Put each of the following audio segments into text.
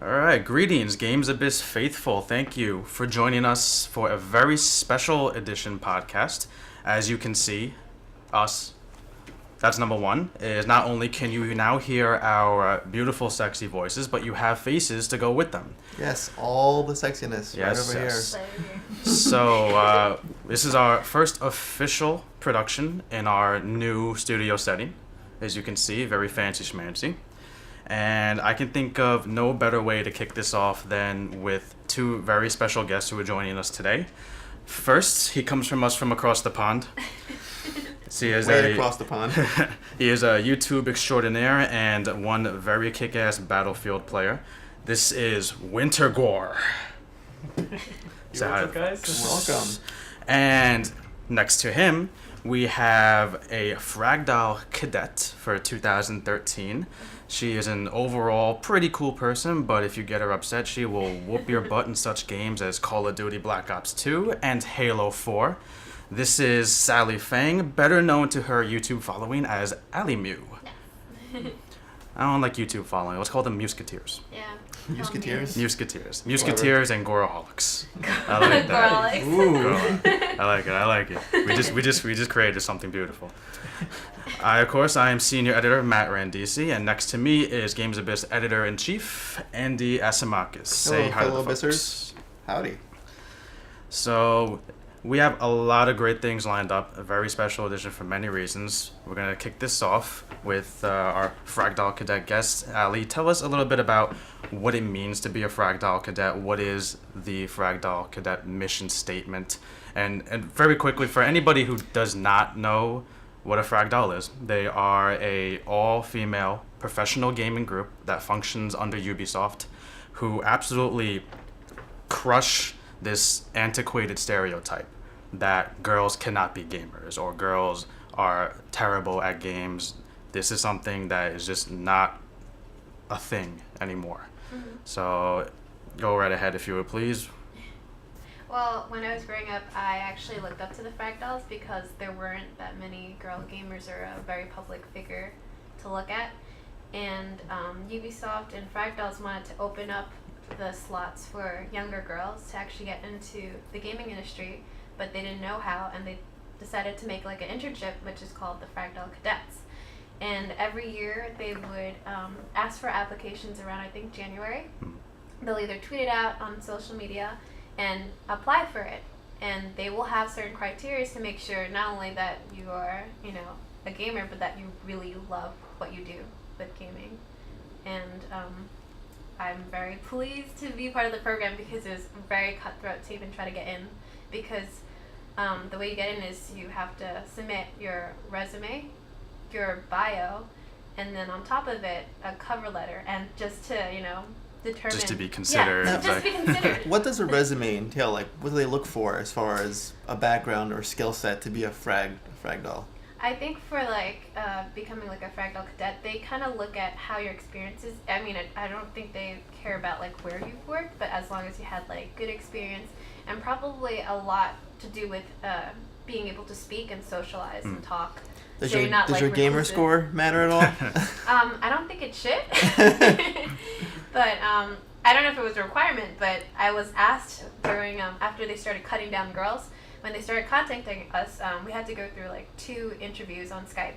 All right, greetings, Games Abyss faithful. Thank you for joining us for a very special edition podcast. As you can see, us, that's number one, is not only can you now hear our beautiful, sexy voices, but you have faces to go with them. Yes, all the sexiness right over here. So, this is our first official production in our new studio setting. As you can see, very fancy schmancy. And I can think of no better way to kick this off than with two very special guests who are joining us today. First, he comes from us from across the pond. Across the pond. He is a YouTube extraordinaire and one very kick-ass Battlefield player. This is Wintergore. What's up, guys? Welcome. And next to him, we have a Frag Cadette for 2013. She is an overall pretty cool person, but if you get her upset, she will whoop your butt in such games as Call of Duty Black Ops 2 and Halo 4. This is Sally Fang, better known to her YouTube following as Alymew. I don't like YouTube following. Let's call them Musketeers. Yeah. Musketeers? Musketeers and Goraholics. I like that. Ooh. I like it. We just created something beautiful. Of course, I am senior editor Matt Randisi, and next to me is Games Abyss editor-in-chief Andy Asimakis. Say hi to the folks. Abyssers. Howdy. So, we have a lot of great things lined up, a very special edition for many reasons. We're going to kick this off with our Fragdoll Cadet guest, Ali. Tell us a little bit about what it means to be a Fragdoll Cadet. What is the Fragdoll Cadet mission statement? And very quickly, for anybody who does not know what a Fragdoll is, they are a all-female professional gaming group that functions under Ubisoft, who absolutely crush this antiquated stereotype that girls cannot be gamers or girls are terrible at games. This is something that is just not a thing anymore. Mm-hmm. So go right ahead if you would, please. Well, when I was growing up, I actually looked up to the Fragdolls because there weren't that many girl gamers or a very public figure to look at. And Ubisoft and Fragdolls wanted to open up the slots for younger girls to actually get into the gaming industry, but they didn't know how, and they decided to make like an internship, which is called the Fragdoll Cadets. And every year they would ask for applications around, I think, January. They'll either tweet it out on social media and apply for it. And they will have certain criteria to make sure not only that you are, a gamer, but that you really love what you do with gaming. And I'm very pleased to be part of the program because it was very cutthroat to even try to get in, because the way you get in is you have to submit your resume, your bio, and then on top of it, a cover letter, and just to, determine... Just to be considered. Yeah, just to be considered. What does a resume entail? Like, what do they look for as far as a background or skill set to be a Fragdoll? I think for becoming like a Fragdoll Cadet, they kind of look at how your experiences. I mean, I don't think they care about like where you've worked, but as long as you had like good experience and probably a lot to do with being able to speak and socialize and talk. Does so your gamer score matter at all? I don't think it should. But I don't know if it was a requirement, but I was asked during after they started cutting down girls. When they started contacting us, we had to go through like 2 interviews on Skype,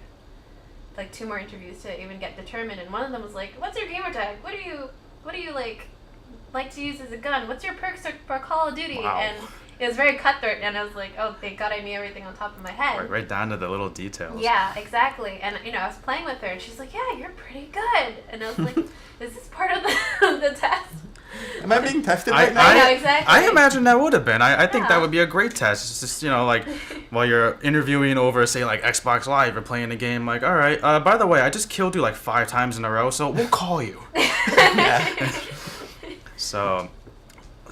like 2 more interviews to even get determined. And one of them was like, "What's your gamer tag? What do you like to use as a gun? What's your perks for Call of Duty?" Wow. And it was very cutthroat. And I was like, "Oh, thank God I knew everything on top of my head." Right down to the little details. Yeah, exactly. And I was playing with her, and she's like, "Yeah, you're pretty good." And I was like, "Is this part of the test?" Am I being tested right now? I know, exactly. I imagine that would have been. I think Yeah. that would be a great test. It's just, like, while you're interviewing over, say, like, Xbox Live or playing a game, like, all right, by the way, I just killed you, like, 5 times in a row, so we'll call you. So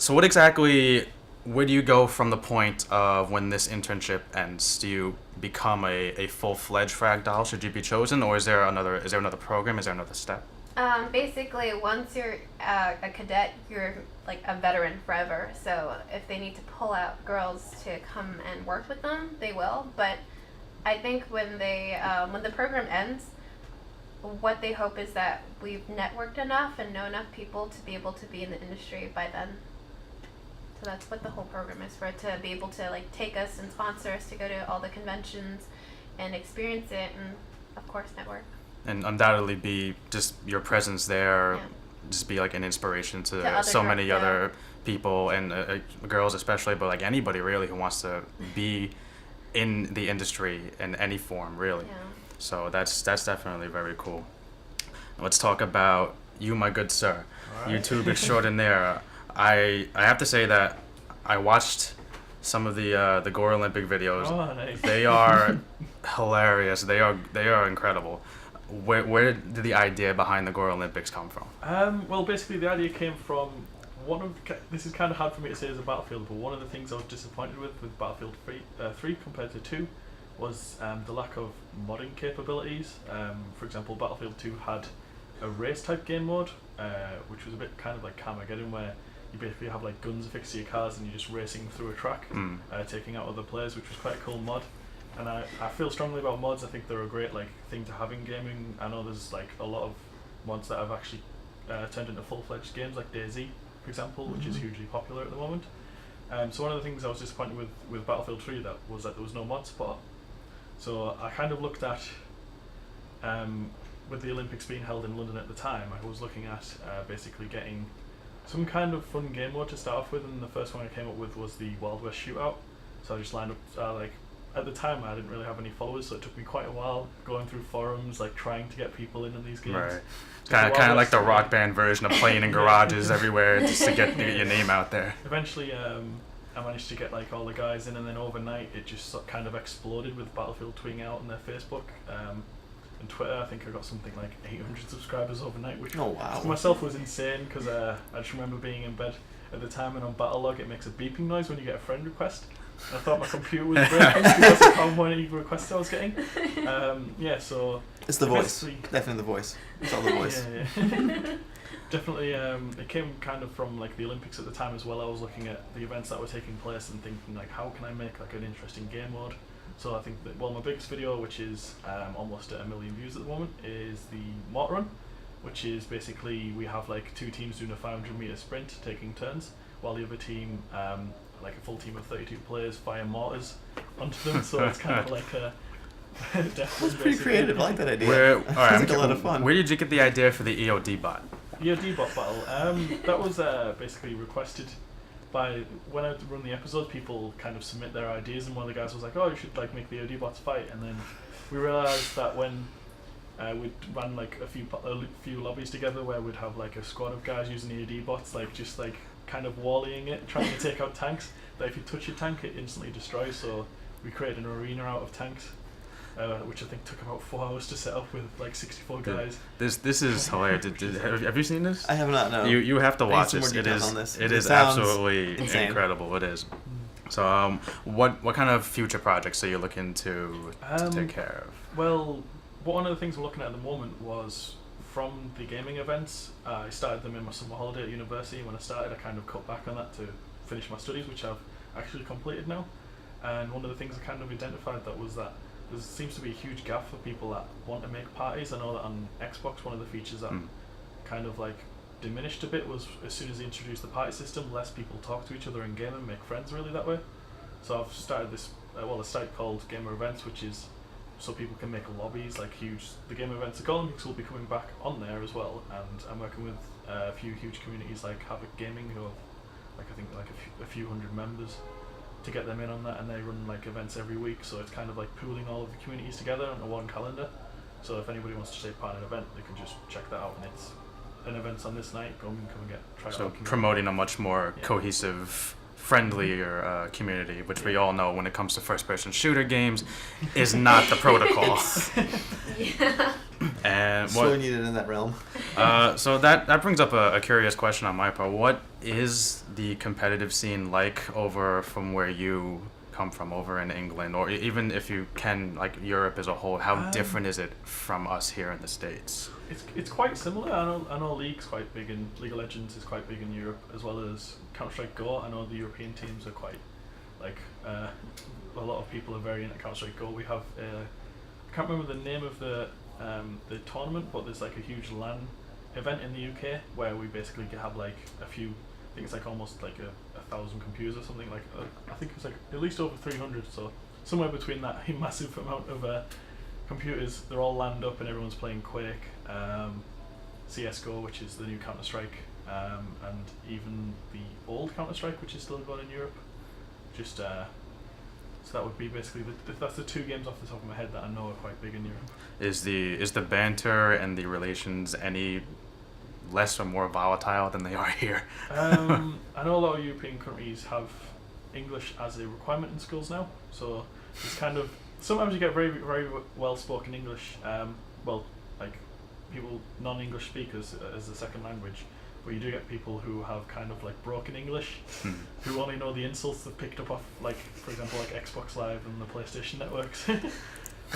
what exactly, where do you go from the point of when this internship ends? Do you become a full-fledged Fragdoll? Should you be chosen, or is there another program? Is there another step? Basically, once you're a cadet, you're like a veteran forever. So if they need to pull out girls to come and work with them, they will. But I think when the program ends, what they hope is that we've networked enough and know enough people to be able to be in the industry by then. So that's what the whole program is for, to be able to like take us and sponsor us to go to all the conventions and experience it, and of course network. And undoubtedly be just your presence there, Yeah. just be like an inspiration to other so many yeah. other people and girls especially, but like anybody really who wants to be in the industry in any form, really. Yeah. So that's definitely very cool. Let's talk about you, my good sir. All right. YouTube extraordinaire. I have to say that I watched some of the Gore Olympic videos. Oh, nice. They are hilarious. They are incredible. Where did the idea behind the Gore Olympics come from? Well, basically the idea came from this is kind of hard for me to say as a Battlefield, but one of the things I was disappointed with Battlefield 3 compared to 2 was the lack of modding capabilities. For example, Battlefield 2 had a race type game mode, which was a bit kind of like Carmageddon, where you basically have like guns affixed to your cars and you're just racing through a track, taking out other players, which was quite a cool mod. And I feel strongly about mods. I think they're a great like thing to have in gaming. I know there's like a lot of mods that have actually turned into full-fledged games, like DayZ, for example, which is hugely popular at the moment. So one of the things I was disappointed with Battlefield 3 was that there was no mod support. So I kind of looked at, with the Olympics being held in London at the time, I was looking at basically getting some kind of fun game mode to start off with, and the first one I came up with was the Wild West Shootout. So I just lined up, at the time I didn't really have any followers, so it took me quite a while going through forums, like trying to get people into these games. Right. So Kind of like the Rock Band version of playing in garages everywhere just to get your name out there. Eventually, I managed to get like all the guys in, and then overnight it just kind of exploded with Battlefield tweeting out on their Facebook and Twitter. I think I got something like 800 subscribers overnight, which Oh, wow. for myself was insane, because I just remember being in bed at the time, and on Battlelog it makes a beeping noise when you get a friend request. And I thought my computer was breaking because of how many requests I was getting. So It's the voice. basically- Definitely the voice. It's all the voice. Yeah. Definitely, it came kind of from like the Olympics at the time as well. I was looking at the events that were taking place and thinking like, how can I make like an interesting game mode? So I think that, well, my biggest video, which is almost at 1 million views at the moment, is the Mortar Run, which is basically we have like two teams doing a 500-meter sprint, taking turns, while the other team, like a full team of 32 players, fire mortars onto them. So it's kind of like a That's pretty creative. I like that idea. All right, Sounds like a lot of fun. Where did you get the idea for the EOD bot? EOD bot battle. That was basically requested by, when I run the episodes, people kind of submit their ideas, and one of the guys was like, "Oh, you should like make the EOD bots fight." And then we realized that when we'd run like a few lobbies together where we'd have like a squad of guys using EOD bots, like just like kind of wallying it, trying to take out tanks, that if you touch your tank, it instantly destroys. So we created an arena out of tanks. Which I think took about 4 hours to set up with like 64 guys. This is hilarious. Have you seen this? I have not, no. You have to I need watch some more this. It details is on this. it It is sounds absolutely insane. incredible. It is. So what kind of future projects are you looking to take care of? Well, one of the things we're looking at the moment was from the gaming events. I started them in my summer holiday at university. When I started, I kind of cut back on that to finish my studies, which I've actually completed now. And one of the things I kind of identified that was that there seems to be a huge gap for people that want to make parties. I know that on Xbox, one of the features that kind of like diminished a bit was as soon as they introduced the party system, less people talk to each other in game and make friends really that way. So I've started this, a site called Gamer Events, which is so people can make lobbies, like huge. The Gamer Events, the Olympics will be coming back on there as well, and I'm working with a few huge communities like Havoc Gaming, who have like I think like a few hundred members, to get them in on that, and they run like events every week, so it's kind of like pooling all of the communities together on one calendar. So if anybody wants to take part in an event, they can just check that out, and it's an event's on this night, come and try So out. promoting a much more cohesive, friendlier community, which we all know when it comes to first-person shooter games, is not the protocol. Yeah. And Sorely needed in that realm. so that brings up a curious question on my part. What is the competitive scene like over from where you come from, over in England, or even if you can, like Europe as a whole? How different is it from us here in the States? It's quite similar. I know League's quite big, and League of Legends is quite big in Europe, as well as Counter-Strike Go. I know the European teams are quite like a lot of people are very into Counter-Strike Go. We have I can't remember the name of the the tournament, but there's like a huge LAN event in the UK where we basically have like a few. I think it's like almost like a 1,000 computers or something. Like I think it's like at least over 300. So somewhere between that massive amount of computers, they're all LANed up and everyone's playing Quake, CS:GO, which is the new Counter-Strike, and even the old Counter-Strike, which is still going in Europe. Just so that would be basically that's the two games off the top of my head that I know are quite big in Europe. Is the banter and the relations any less or more volatile than they are here? I know a lot of European countries have English as a requirement in schools now, so it's kind of sometimes you get very very well spoken English, like people non-English speakers as a second language, but you do get people who have kind of like broken English, who only know the insults they've picked up off, like for example like Xbox Live and the PlayStation networks.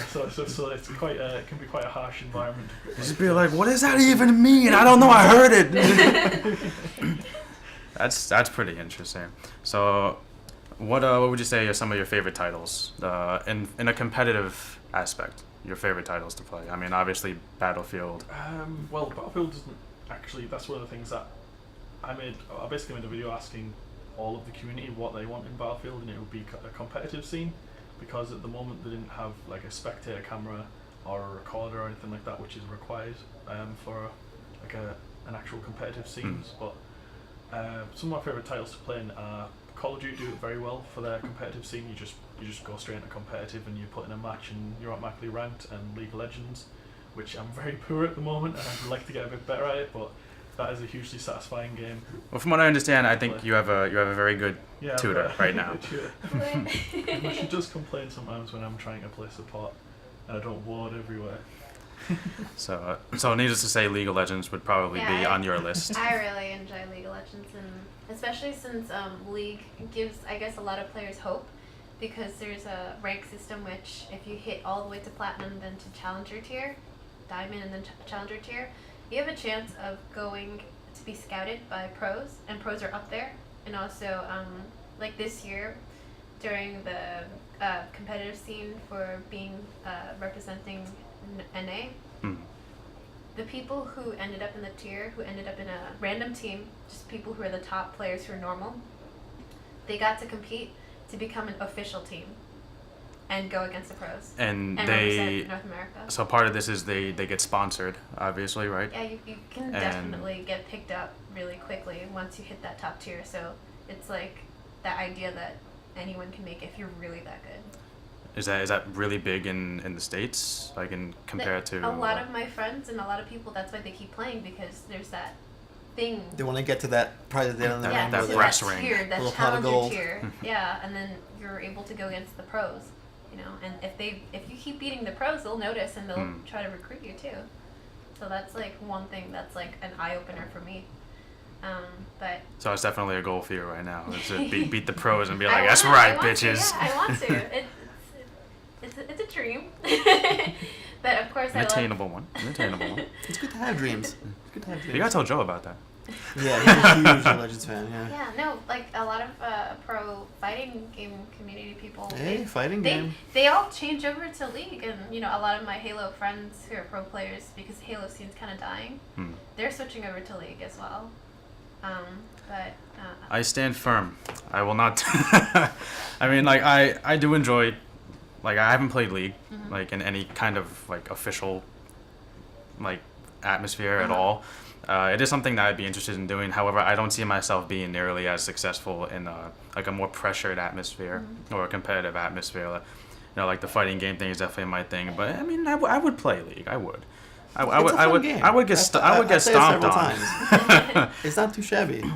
So it's quite it can be quite a harsh environment. Just be like, what does that even mean? I don't know. I heard it. That's pretty interesting. So, what would you say are some of your favorite titles in a competitive aspect? Your favorite titles to play? I mean, obviously Battlefield. Well, Battlefield doesn't actually. That's one of the things that I basically made a video asking all of the community what they want in Battlefield, and it would be a competitive scene. Because at the moment they didn't have like a spectator camera or a recorder or anything like that, which is required for like an actual competitive scenes. But some of my favourite titles to play in Call of Duty do it very well for their competitive scene. You just go straight into competitive and you put in a match and you're automatically ranked. And League of Legends, which I'm very poor at the moment and I'd like to get a bit better at it, but that is a hugely satisfying game. Well, from what I understand, I think you have a very good tutor right now. She does complain sometimes when I'm trying to play support and I don't ward everywhere. So needless to say, League of Legends would probably be on your list. I really enjoy League of Legends, and especially since League gives, I guess, a lot of players hope, because there's a rank system which, if you hit all the way to Platinum, then to Challenger tier, Diamond, and then Challenger tier, you have a chance of going to be scouted by pros, and pros are up there. And also, like this year, during the competitive scene for being representing NA, the people who ended up in the tier, who ended up in a random team, just people who are the top players who are normal, they got to compete to become an official team and go against the pros and they represent North America. So part of this is they get sponsored, obviously, right? Yeah, you can definitely get picked up really quickly once you hit that top tier. So it's like that idea that anyone can make if you're really that good. Is that really big in the States, like compared to a lot of my friends and a lot of people? That's why they keep playing, because there's that thing. They want to get to that part of the ring. that to brass that ring. tier, that Little pot of challenger gold. tier. Yeah, and then you're able to go against the pros. You know, and if you keep beating the pros, they'll notice and they'll try to recruit you too. So that's like one thing that's like an eye opener for me. But so it's definitely a goal for you right now, is to beat the pros and be like, that's right, bitches. I want to. It's a dream. But of course, An attainable one. It's good to have dreams. It's good to have dreams. You gotta tell Joe about that. Yeah, he's a huge Legends fan. Yeah. Yeah, no, like a lot of pro fighting game community people. Hey, fighting game. They all change over to League, and you know, a lot of my Halo friends who are pro players, because Halo scene's kind of dying, they're switching over to League as well. But I stand firm. I will not. I mean, like I do enjoy. Like I haven't played League, like in any kind of like official, like atmosphere at all. It is something that I'd be interested in doing. However, I don't see myself being nearly as successful in like a more pressured atmosphere or a competitive atmosphere. You know, like the fighting game thing is definitely my thing. But I mean, I would play League. I would. I would get stomped on. It's not too shabby.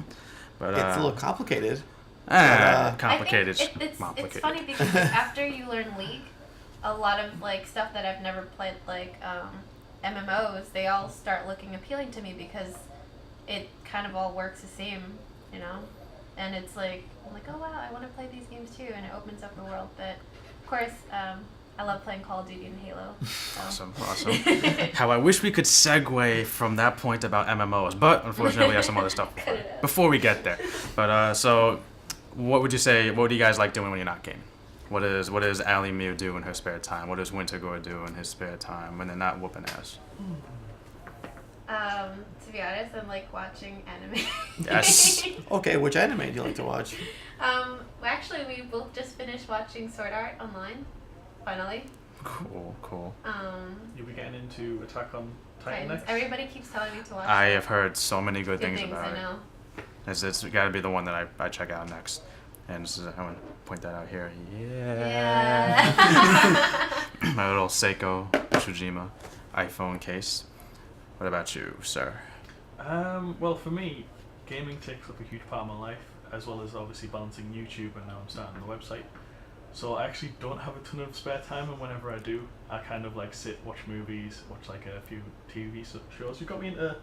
But it's a little complicated. Complicated. I think it's funny because after you learn League, a lot of like stuff that I've never played, like MMOs, they all start looking appealing to me because it kind of all works the same, you know. And it's like I'm like, oh wow, I want to play these games too, and it opens up the world. But of course, I love playing Call of Duty and Halo. So. Awesome. How I wish we could segue from that point about MMOs, but unfortunately we have some other stuff before we get there. But so, what would you say? What do you guys like doing when you're not gaming? What does Alymew do in her spare time? What does Wintergore do in his spare time when they're not whooping ass? To be honest, I'm like watching anime. Yes. Okay, which anime do you like to watch? Well, actually, we both just finished watching Sword Art Online. Finally. Cool. You'll be getting into Attack on Titan Titans. next? Everybody keeps telling me to watch. I it. have heard so many good Good things things, about I it. know. It's got to be the one that I check out next. And this is, I want to point that out here. Yeah. My little Seiko Tsujima iPhone case. What about you, sir? Well, for me, gaming takes up a huge part of my life, as well as obviously balancing YouTube, and now I'm starting the website. So I actually don't have a ton of spare time, and whenever I do, I kind of like sit, watch movies, watch like a few TV shows. You got me into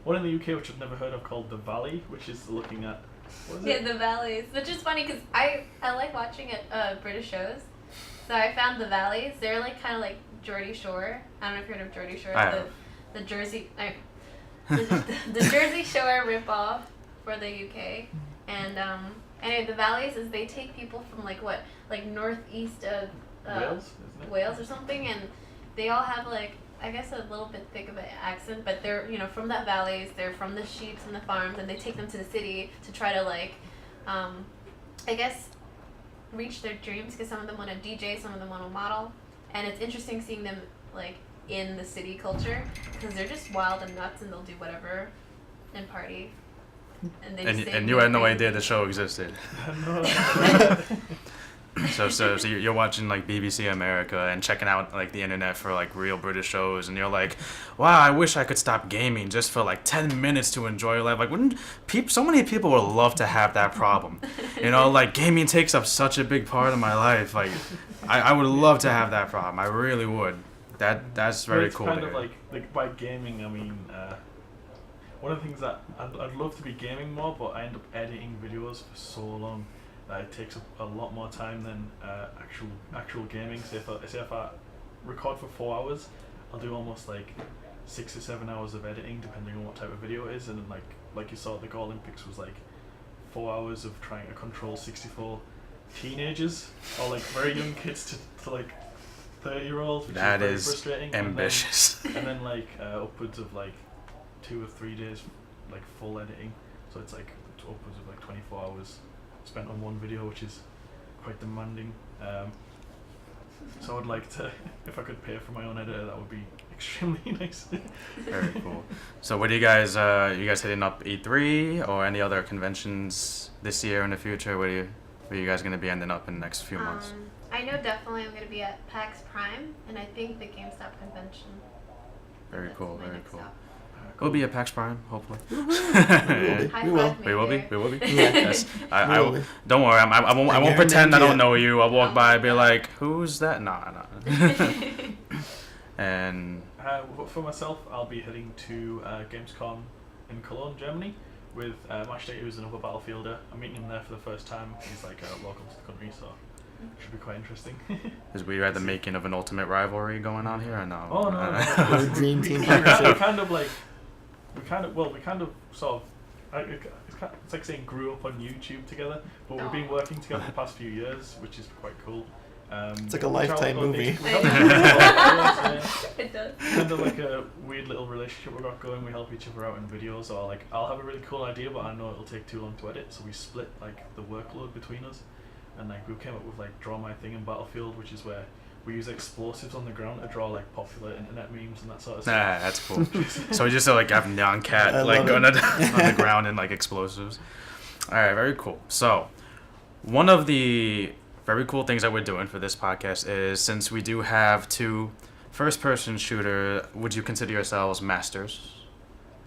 one in the UK which I've never heard of called The Valley, which is looking at what is it? The Valleys, which is funny because I like watching it British shows. So I found The Valleys. They're like kind of like Geordie Shore. I don't know if you've heard of Geordie Shore. I have. The Jersey, the Jersey Shore ripoff for the UK. And anyway, The Valleys is they take people from like northeast of Wales, isn't it? Wales or something, and they all have like I guess a little bit thick of an accent, but they're from that valleys. They're from the sheeps and the farms, and they take them to the city to try to like, I guess, reach their dreams. Because some of them want to DJ, some of them want to model, and it's interesting seeing them like in the city culture because they're just wild and nuts, and they'll do whatever and party. And they just say And you had no crazy idea the things. show existed. No. So you're watching like BBC America and checking out like the internet for like real British shows, and you're like, wow, I wish I could stop gaming just for like 10 minutes to enjoy life. Like, wouldn't so many people would love to have that problem? Like gaming takes up such a big part of my life. Like, I would love to have that problem. I really would. That's very it's cool. kind to of hear. like by gaming, I mean, one of the things that I'd love to be gaming more, but I end up editing videos for so long that it takes up a lot more time than actual gaming. Say if I record for 4 hours, I'll do almost like 6 or 7 hours of editing, depending on what type of video it is. And then like you saw, the Go Olympics was like 4 hours of trying to control 64 teenagers or like very young kids to like 30-year-olds, which That is very is frustrating. ambitious. And then like upwards of like 2 or 3 days like full editing, so it's like upwards of like 24 hours spent on one video, which is quite demanding. So I'd like to, if I could pay for my own editor, that would be extremely nice. Very cool. So what do you guys hitting up E3 or any other conventions this year in the future? Where are you guys going to be ending up in the next few months? I know definitely I'm going to be at PAX Prime, and I think the GameStop convention. Very That's cool, my very next cool. stop. We'll be at PAX Prime, hopefully. We will be. High We will. five me We will be. there. We will be. Yeah. Yes. We I will be. don't worry. I won't I pretend I guarantee don't it. know you. I'll walk Oh by my and be God. like, "Who's that?" Nah. And For myself, I'll be heading to Gamescom in Cologne, Germany, with Mashdata, who's another Battlefielder. I'm meeting him there for the first time. He's like local to the country, so should be quite interesting. is we at the making of an ultimate rivalry going on here or no? Oh no! Or a dream team we partnership. kind of sort of. It's like saying grew up on YouTube together, but we've been working together the past few years, which is quite cool. It's like a Lifetime movie. It does. Kind of like a weird little relationship we've got going. We help each other out in videos, or like I'll have a really cool idea, but I know it'll take too long to edit, so we split like the workload between us, and like we came up with like Draw My Thing in Battlefield, which is where we use explosives on the ground to draw like popular internet memes and that sort of stuff. Nah, that's cool. So we just like have neon I cat like love on the ground and like explosives. All right, very cool. So one of the very cool things that we're doing for this podcast is, since we do have 2 first-person shooter, would you consider yourselves masters?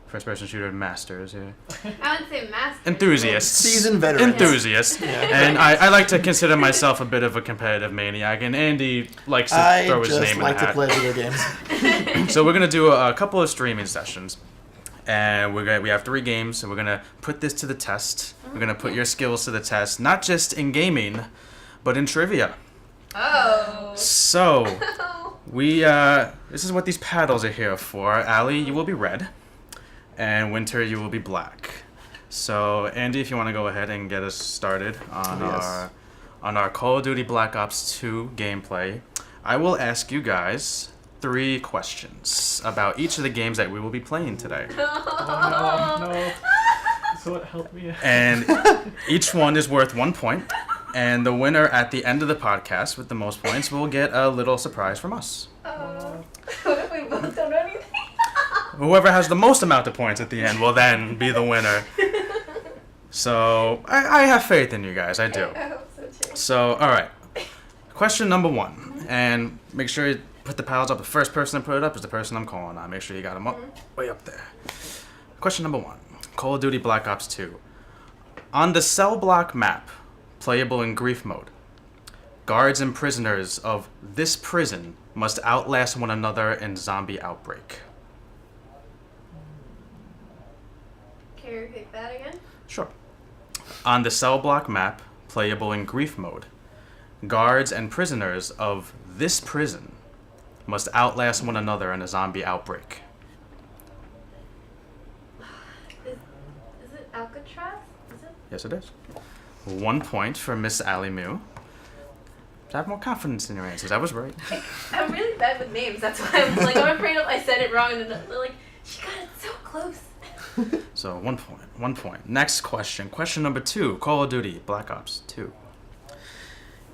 First-person shooter masters, yeah. I wouldn't say master. Enthusiasts. Seasoned veterans. Enthusiasts. Yeah. And I like to consider myself a bit of a competitive maniac, and Andy likes to throw I his just name like in the to hat. play video games. So we're gonna do a couple of streaming sessions, and we have 3 games, and we're gonna put this to the test. We're gonna put your skills to the test, not just in gaming, but in trivia. Oh. So this is what these paddles are here for. Allie, you will be red, and Winter, you will be black. So Andy, if you want to go ahead and get us started on Yes. on our Call of Duty Black Ops 2 gameplay, I will ask you guys 3 questions about each of the games that we will be playing today. Oh, no. So it helped me. And each one is worth 1 point. And the winner at the end of the podcast with the most points will get a little surprise from us. What if we both don't know anything? Whoever has the most amount of points at the end will then be the winner. So, I have faith in you guys, I do. I hope so too. So, alright. Question number 1. And make sure you put the pals up. The first person to put it up is the person I'm calling on. Make sure you got them up, way up there. Question number 1. Call of Duty Black Ops 2. On the cell block map, playable in grief mode, guards and prisoners of this prison must outlast one another in zombie outbreak. Can you repeat that again? Sure. On the cell block map, playable in grief mode, guards and prisoners of this prison must outlast one another in a zombie outbreak. Is it Alcatraz? Is it? Yes, it is. 1 point for Miss Alymew. Have more confidence in your answers. I was right. I'm really bad with names. That's why I'm afraid I said it wrong, and then they're like, she got it so close. So 1 point. 1 point. Next question. Question number 2. Call of Duty Black Ops 2.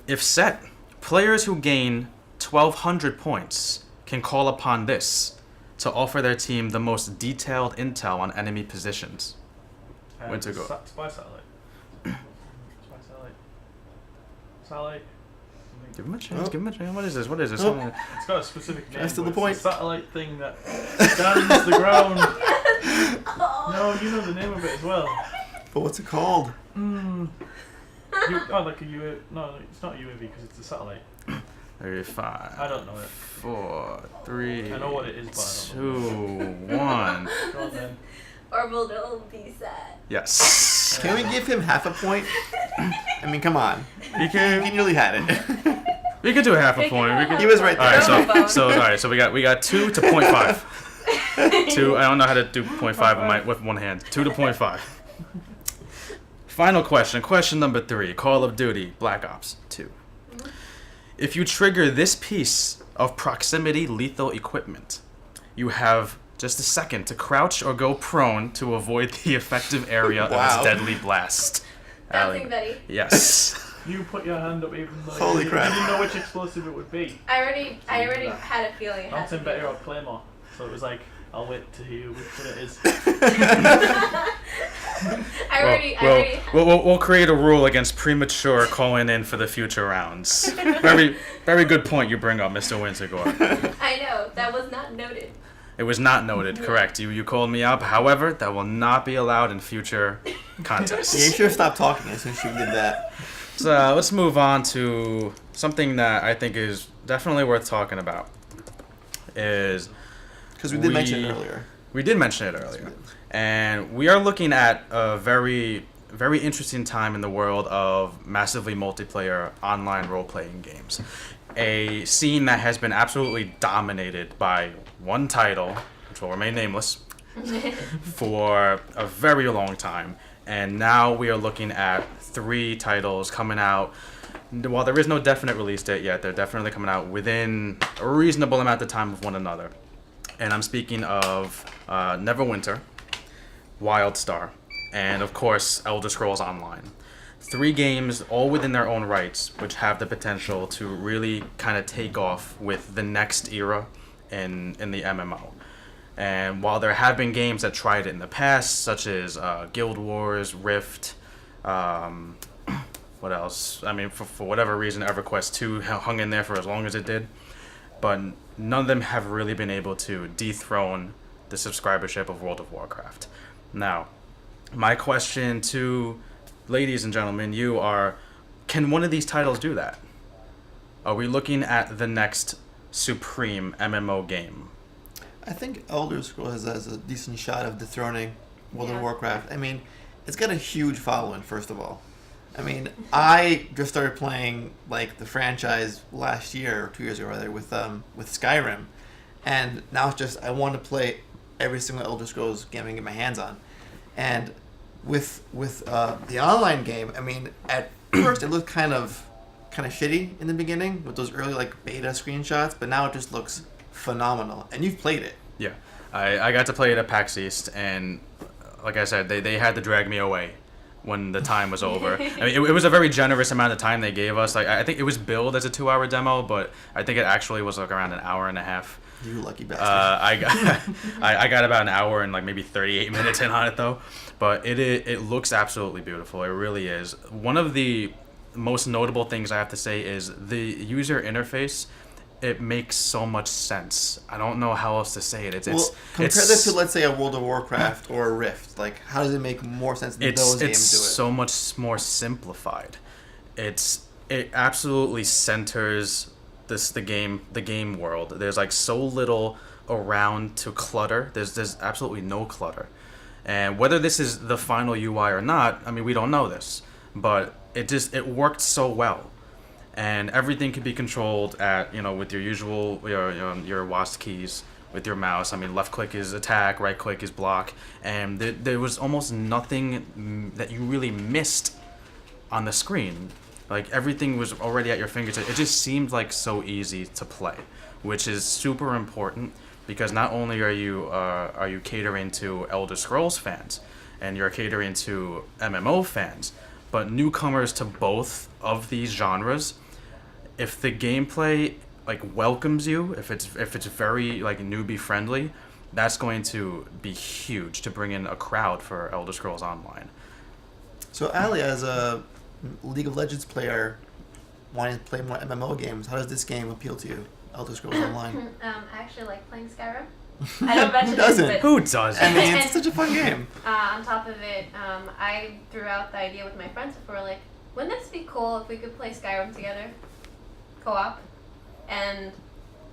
If set, players who gain 1,200 points can call upon this to offer their team the most detailed intel on enemy positions. Wintergore. Spy satellite. Spy satellite. Satellite. Give him a chance. Give him a chance. What is this? What is this? Oh. It's got a specific name. That's to the but point. It's a satellite thing that scans the ground. No, you know the name of it as well. But what's it called? Like a UAV. No, it's not a UAV because it's a satellite. 35. I don't know it. 4, 3, I know what it is, but I 2, don't know. 1. Go on then. Orbital VSAT. Yes. Can we give him half a point? I mean, come on. We He can. nearly had it. We could do half a point. We could. He was right All there. right. So we got 2 to 0.5. 2. I don't know how to do 0.5 with one hand. 2 to 0.5. Final question. Question number 3. Call of Duty Black Ops 2. If you trigger this piece of proximity lethal equipment, you have just a second to crouch or go prone to avoid the effective area of Wow. its deadly blast. Bouncing Allie. Betty. Yes. You put your hand up even though Holy crap. you didn't know which explosive it would be. I already had a feeling it had to Bouncing be Betty or this. Claymore. So it was like, I'll wait to hear which one it is. I already. We'll create a rule against premature calling in for the future rounds. Very good point you bring up, Mr. Wintergore. I know that was not noted. It was not noted, correct. You called me up. However, that will not be allowed in future contests. Yeah, you should have stopped talking as soon as you did that. So let's move on to something that I think is definitely worth talking about. Because we did mention it earlier. We did mention it earlier. And we are looking at a very, very interesting time in the world of massively multiplayer online role-playing games. A scene that has been absolutely dominated by one title, which will remain nameless, for a very long time. And now we are looking at 3 titles coming out. While there is no definite release date yet, they're definitely coming out within a reasonable amount of time of one another. And I'm speaking of Neverwinter, Wildstar, and of course Elder Scrolls Online. 3 games, all within their own rights, which have the potential to really kind of take off with the next era in the MMO. And while there have been games that tried it in the past, such as Guild Wars, Rift, what else? I mean, for whatever reason, EverQuest 2 hung in there for as long as it did. But none of them have really been able to dethrone the subscribership of World of Warcraft. Now, my question to ladies and gentlemen, you are, can one of these titles do that? Are we looking at the next supreme MMO game? I think Elder Scrolls has a decent shot of dethroning World of Yeah. Warcraft. I mean, it's got a huge following, first of all. I mean, I just started playing like the franchise last year or 2 years ago, rather, with Skyrim, and now it's just I want to play every single Elder Scrolls game I can get my hands on, and with the online game, I mean, at first it looked kind of kind of shitty in the beginning with those early like beta screenshots, but now it just looks phenomenal. And you've played it. Yeah, I got to play it at PAX East, and like I said, they had to drag me away when the time was over. I mean, it was a very generous amount of time they gave us. Like I think it was billed as a 2-hour demo, but I think it actually was like around an hour and a half. You lucky bastard. I got about an hour and like maybe 38 minutes in on it though, but it looks absolutely beautiful. It really is. One of the most notable things I have to say is the user interface. It makes so much sense. I don't know how else to say it. Compare this to, let's say, a World of Warcraft or a Rift. Like, how does it make more sense than those games do it? It's so much more simplified. It absolutely centers the game world. There's like so little around to clutter. There's absolutely no clutter. And whether this is the final UI or not, I mean, we don't know this, but it worked so well. And everything can be controlled at, with your usual your WASD keys with your mouse. I mean, left click is attack, right click is block, and there was almost nothing that you really missed on the screen. Like everything was already at your fingertips. It just seemed like so easy to play, which is super important because not only are you catering to Elder Scrolls fans, and you're catering to MMO fans, but newcomers to both of these genres. If the gameplay like welcomes you, if it's very like newbie friendly, that's going to be huge to bring in a crowd for Elder Scrolls Online. So Ali, as a League of Legends player wanting to play more MMO games, how does this game appeal to you, Elder Scrolls Online? I actually like playing Skyrim. I don't mention Who doesn't? it, but Who doesn't? I mean, it's such a fun game. on top of it, I threw out the idea with my friends before, like, wouldn't this be cool if we could play Skyrim together, co-op? And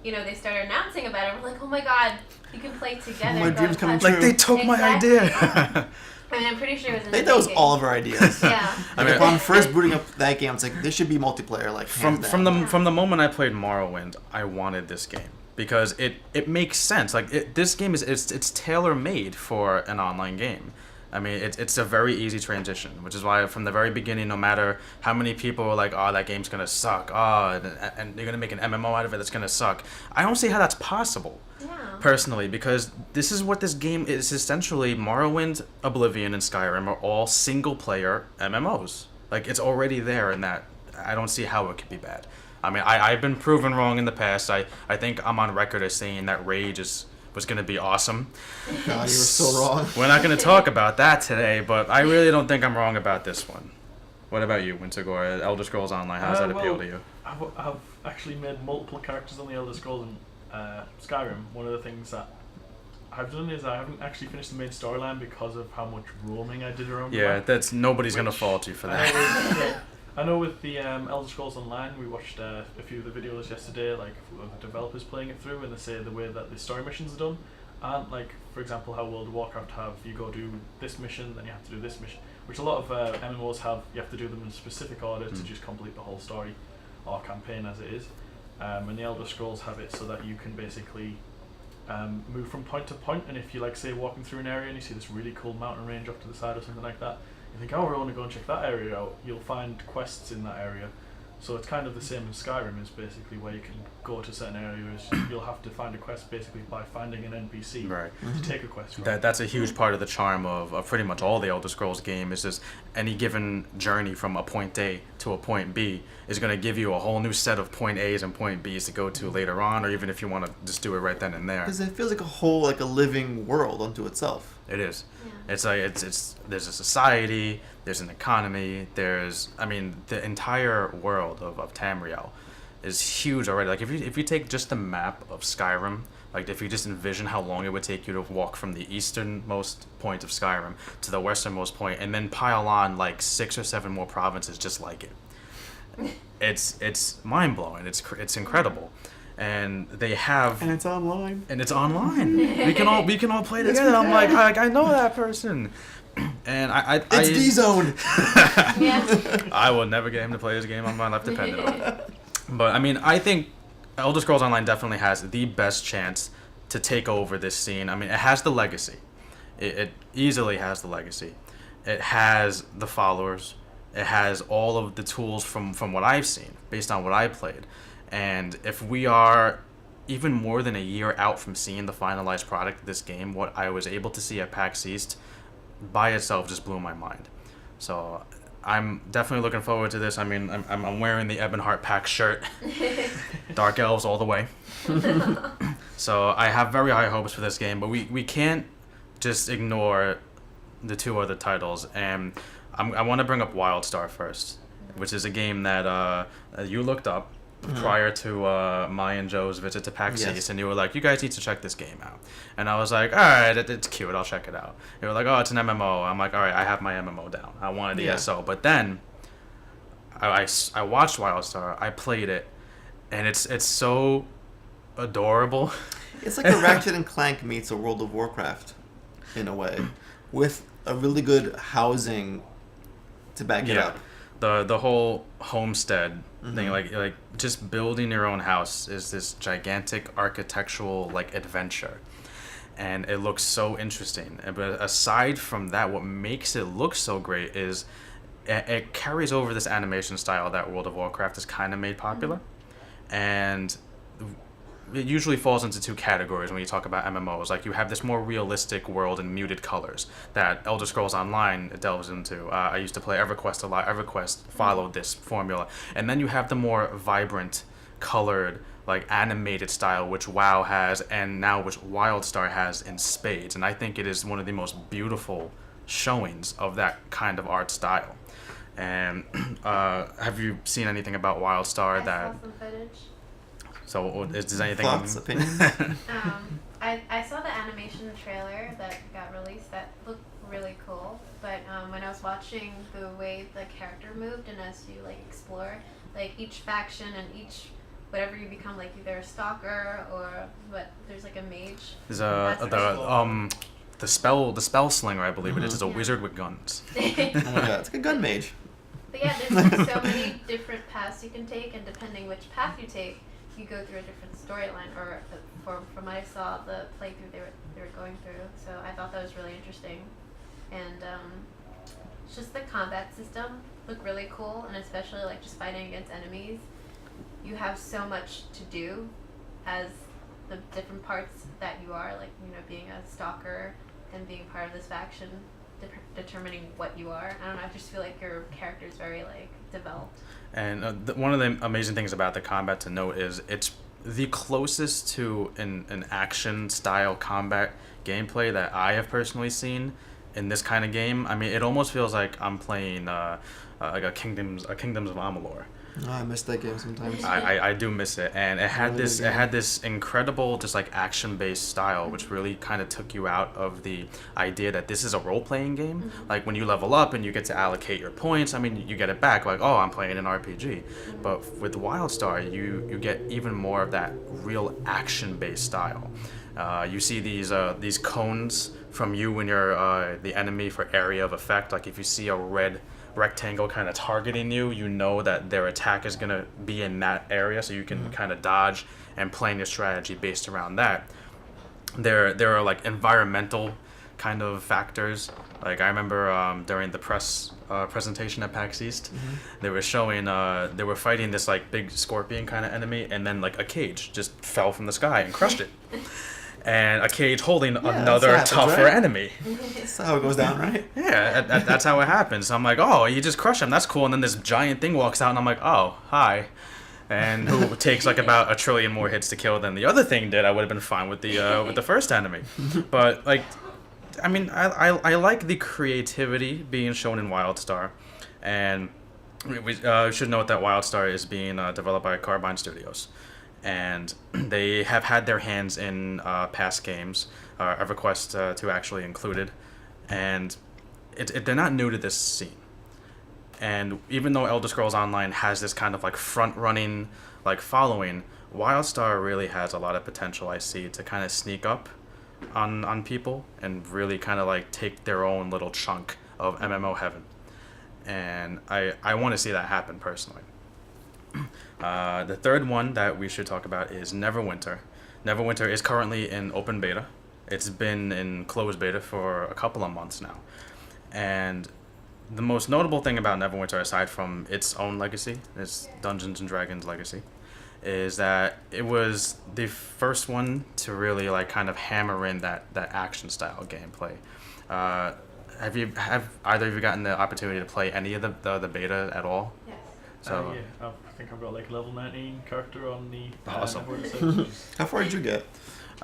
they started announcing about it. We're like, oh my god, you can play together. My dream's coming true. Like they took my Exactly. idea. I mean, I'm pretty sure it was in I think the that was making. all of our ideas. Yeah. I mean, Upon first booting up that game, it's like, this should be multiplayer. Like from hands down. from the moment I played Morrowind, I wanted this game because it makes sense. Like this game it's tailor made for an online game. I mean, it's a very easy transition, which is why from the very beginning, no matter how many people were like, oh, that game's gonna suck, and they're gonna make an MMO out of it that's gonna suck. I don't see how that's possible. Yeah. Personally, because this is what this game is essentially. Morrowind, Oblivion, and Skyrim are all single-player MMOs. Like, it's already there in that. I don't see how it could be bad. I mean, I've been proven wrong in the past. I think I'm on record as saying that Rage was going to be awesome. God, you were so wrong. We're not going to talk about that today, but I really don't think I'm wrong about this one. What about you, Wintergore? Elder Scrolls Online, how does that appeal to you? I've actually made multiple characters on the Elder Scrolls and Skyrim. One of the things that I've done is I haven't actually finished the main storyline because of how much roaming I did around the Yeah, map. that's nobody's going to fault you for that. I know with the Elder Scrolls Online, we watched a few of the videos yesterday, like of the developers playing it through, and they say the way that the story missions are done aren't like, for example, how World of Warcraft have you go do this mission, then you have to do this mission, which a lot of MMOs have. You have to do them in a specific order to just complete the whole story or campaign as it is. And the Elder Scrolls have it so that you can basically move from point to point, and if you like say walking through an area and you see this really cool mountain range off to the side or something like that, you think, oh, we're going to go and check that area out, you'll find quests in that area. So it's kind of the same as Skyrim, is basically where you can go to certain areas. You'll have to find a quest basically by finding an NPC Right. to take a quest from. That's a huge part of the charm of pretty much all the Elder Scrolls game is just any given journey from a point A to a point B is going to give you a whole new set of point A's and point B's to go to later on, or even if you want to just do it right then and there. Because it feels like a living world unto itself. It is. Yeah. It's like there's a society, there's an economy, the entire world of Tamriel is huge already. Like if you take just the map of Skyrim, like if you just envision how long it would take you to walk from the easternmost point of Skyrim to the westernmost point, and then pile on like 6 or 7 more provinces just like it. It's mind blowing. It's incredible. And they have, And it's online. we can all play together. I'm like, I know that person, and It's D-Zone. Yeah. I will never get him to play this game on my life dependent on it. But I mean, I think Elder Scrolls Online definitely has the best chance to take over this scene. I mean, it has the legacy. It easily has the legacy. It has the followers. It has all of the tools from what I've seen, based on what I played. And if we are even more than a year out from seeing the finalized product of this game, what I was able to see at PAX East by itself just blew my mind. So I'm definitely looking forward to this. I mean, I'm wearing the Ebonheart PAX shirt. Dark Elves all the way. So I have very high hopes for this game, but we can't just ignore the two other titles. And I want to bring up WildStar first, which is a game that you looked up prior to my and Joe's visit to PAX East, and you were like, you guys need to check this game out. And I was like, all right, it's cute, I'll check it out. You were like, oh, it's an MMO. I'm like, all right, I have my MMO down. I wanted the SO. But then I watched WildStar, I played it, and it's so adorable. It's like a Ratchet and Clank meets a World of Warcraft, in a way, with a really good housing to back it up. The whole homestead thing, like just building your own house is this gigantic architectural like adventure, and it looks so interesting. But aside from that, what makes it look so great is it carries over this animation style that World of Warcraft has kind of made popular, and it usually falls into two categories when you talk about MMOs. Like, you have this more realistic world in muted colors that Elder Scrolls Online delves into. I used to play EverQuest a lot. EverQuest followed this formula. And then you have the more vibrant, colored, like animated style, which WoW has, and now which WildStar has in spades. And I think it is one of the most beautiful showings of that kind of art style. And have you seen anything about WildStar? I saw some footage. So is anything... Thoughts, opinions? I saw the animation trailer that got released that looked really cool, but when I was watching the way the character moved and as you like explore, like each faction and each whatever you become, like either a stalker or there's like a mage. There's the spell slinger, I believe it is a wizard with guns. Oh my god, it's like a gun mage. But yeah, there's so many different paths you can take, and depending which path you take, you go through a different storyline, or from what I saw, the playthrough they were going through. So I thought that was really interesting, and just the combat system looked really cool, and especially like just fighting against enemies. You have so much to do as the different parts that you are, like, you know, being a stalker and being part of this faction, determining what you are. I don't know, I just feel like your character is very like developed. And one of the amazing things about the combat to note is it's the closest to an action style combat gameplay that I have personally seen in this kind of game. I mean, it almost feels like I'm playing like a Kingdoms of Amalur. Oh, I miss that game sometimes. I do miss it, and it had this incredible just like action-based style, which really kind of took you out of the idea that this is a role-playing game. Mm-hmm. Like, when you level up and you get to allocate your points, I mean, you get it back, like, oh, I'm playing an RPG. Mm-hmm. But with WildStar, you get even more of that real action-based style. You see these cones from you when you're the enemy for area of effect. Like, if you see a red rectangle kind of targeting you, you know that their attack is going to be in that area, so you can kind of dodge and plan your strategy based around that. There are like environmental kind of factors. Like, I remember during the press presentation at PAX East, they were showing they were fighting this like big scorpion kind of enemy, and then like a cage just fell from the sky and crushed it. And a cage holding another tougher enemy. That's how it goes down, right? Yeah, that's how it happens. So I'm like, oh, you just crush him. That's cool. And then this giant thing walks out, and I'm like, oh, hi. And who takes like about 1 trillion more hits to kill than the other thing did. I would have been fine with the first enemy. But like, I mean, I like the creativity being shown in WildStar, and we should note that WildStar is being developed by Carbine Studios. And they have had their hands in past games, EverQuest 2 actually included, and they're not new to this scene. And even though Elder Scrolls Online has this kind of like front-running like following, WildStar really has a lot of potential, I see, to kind of sneak up on people and really kind of like take their own little chunk of MMO heaven. And I want to see that happen personally. The third one that we should talk about is Neverwinter. Neverwinter is currently in open beta. It's been in closed beta for a couple of months now. And the most notable thing about Neverwinter, aside from its own legacy, its Dungeons and Dragons legacy, is that it was the first one to really like kind of hammer in that action style gameplay. Have either of you gotten the opportunity to play any of the beta at all? Yes. So yeah, I think I've got like level 19 character on the Awesome. How far did you get?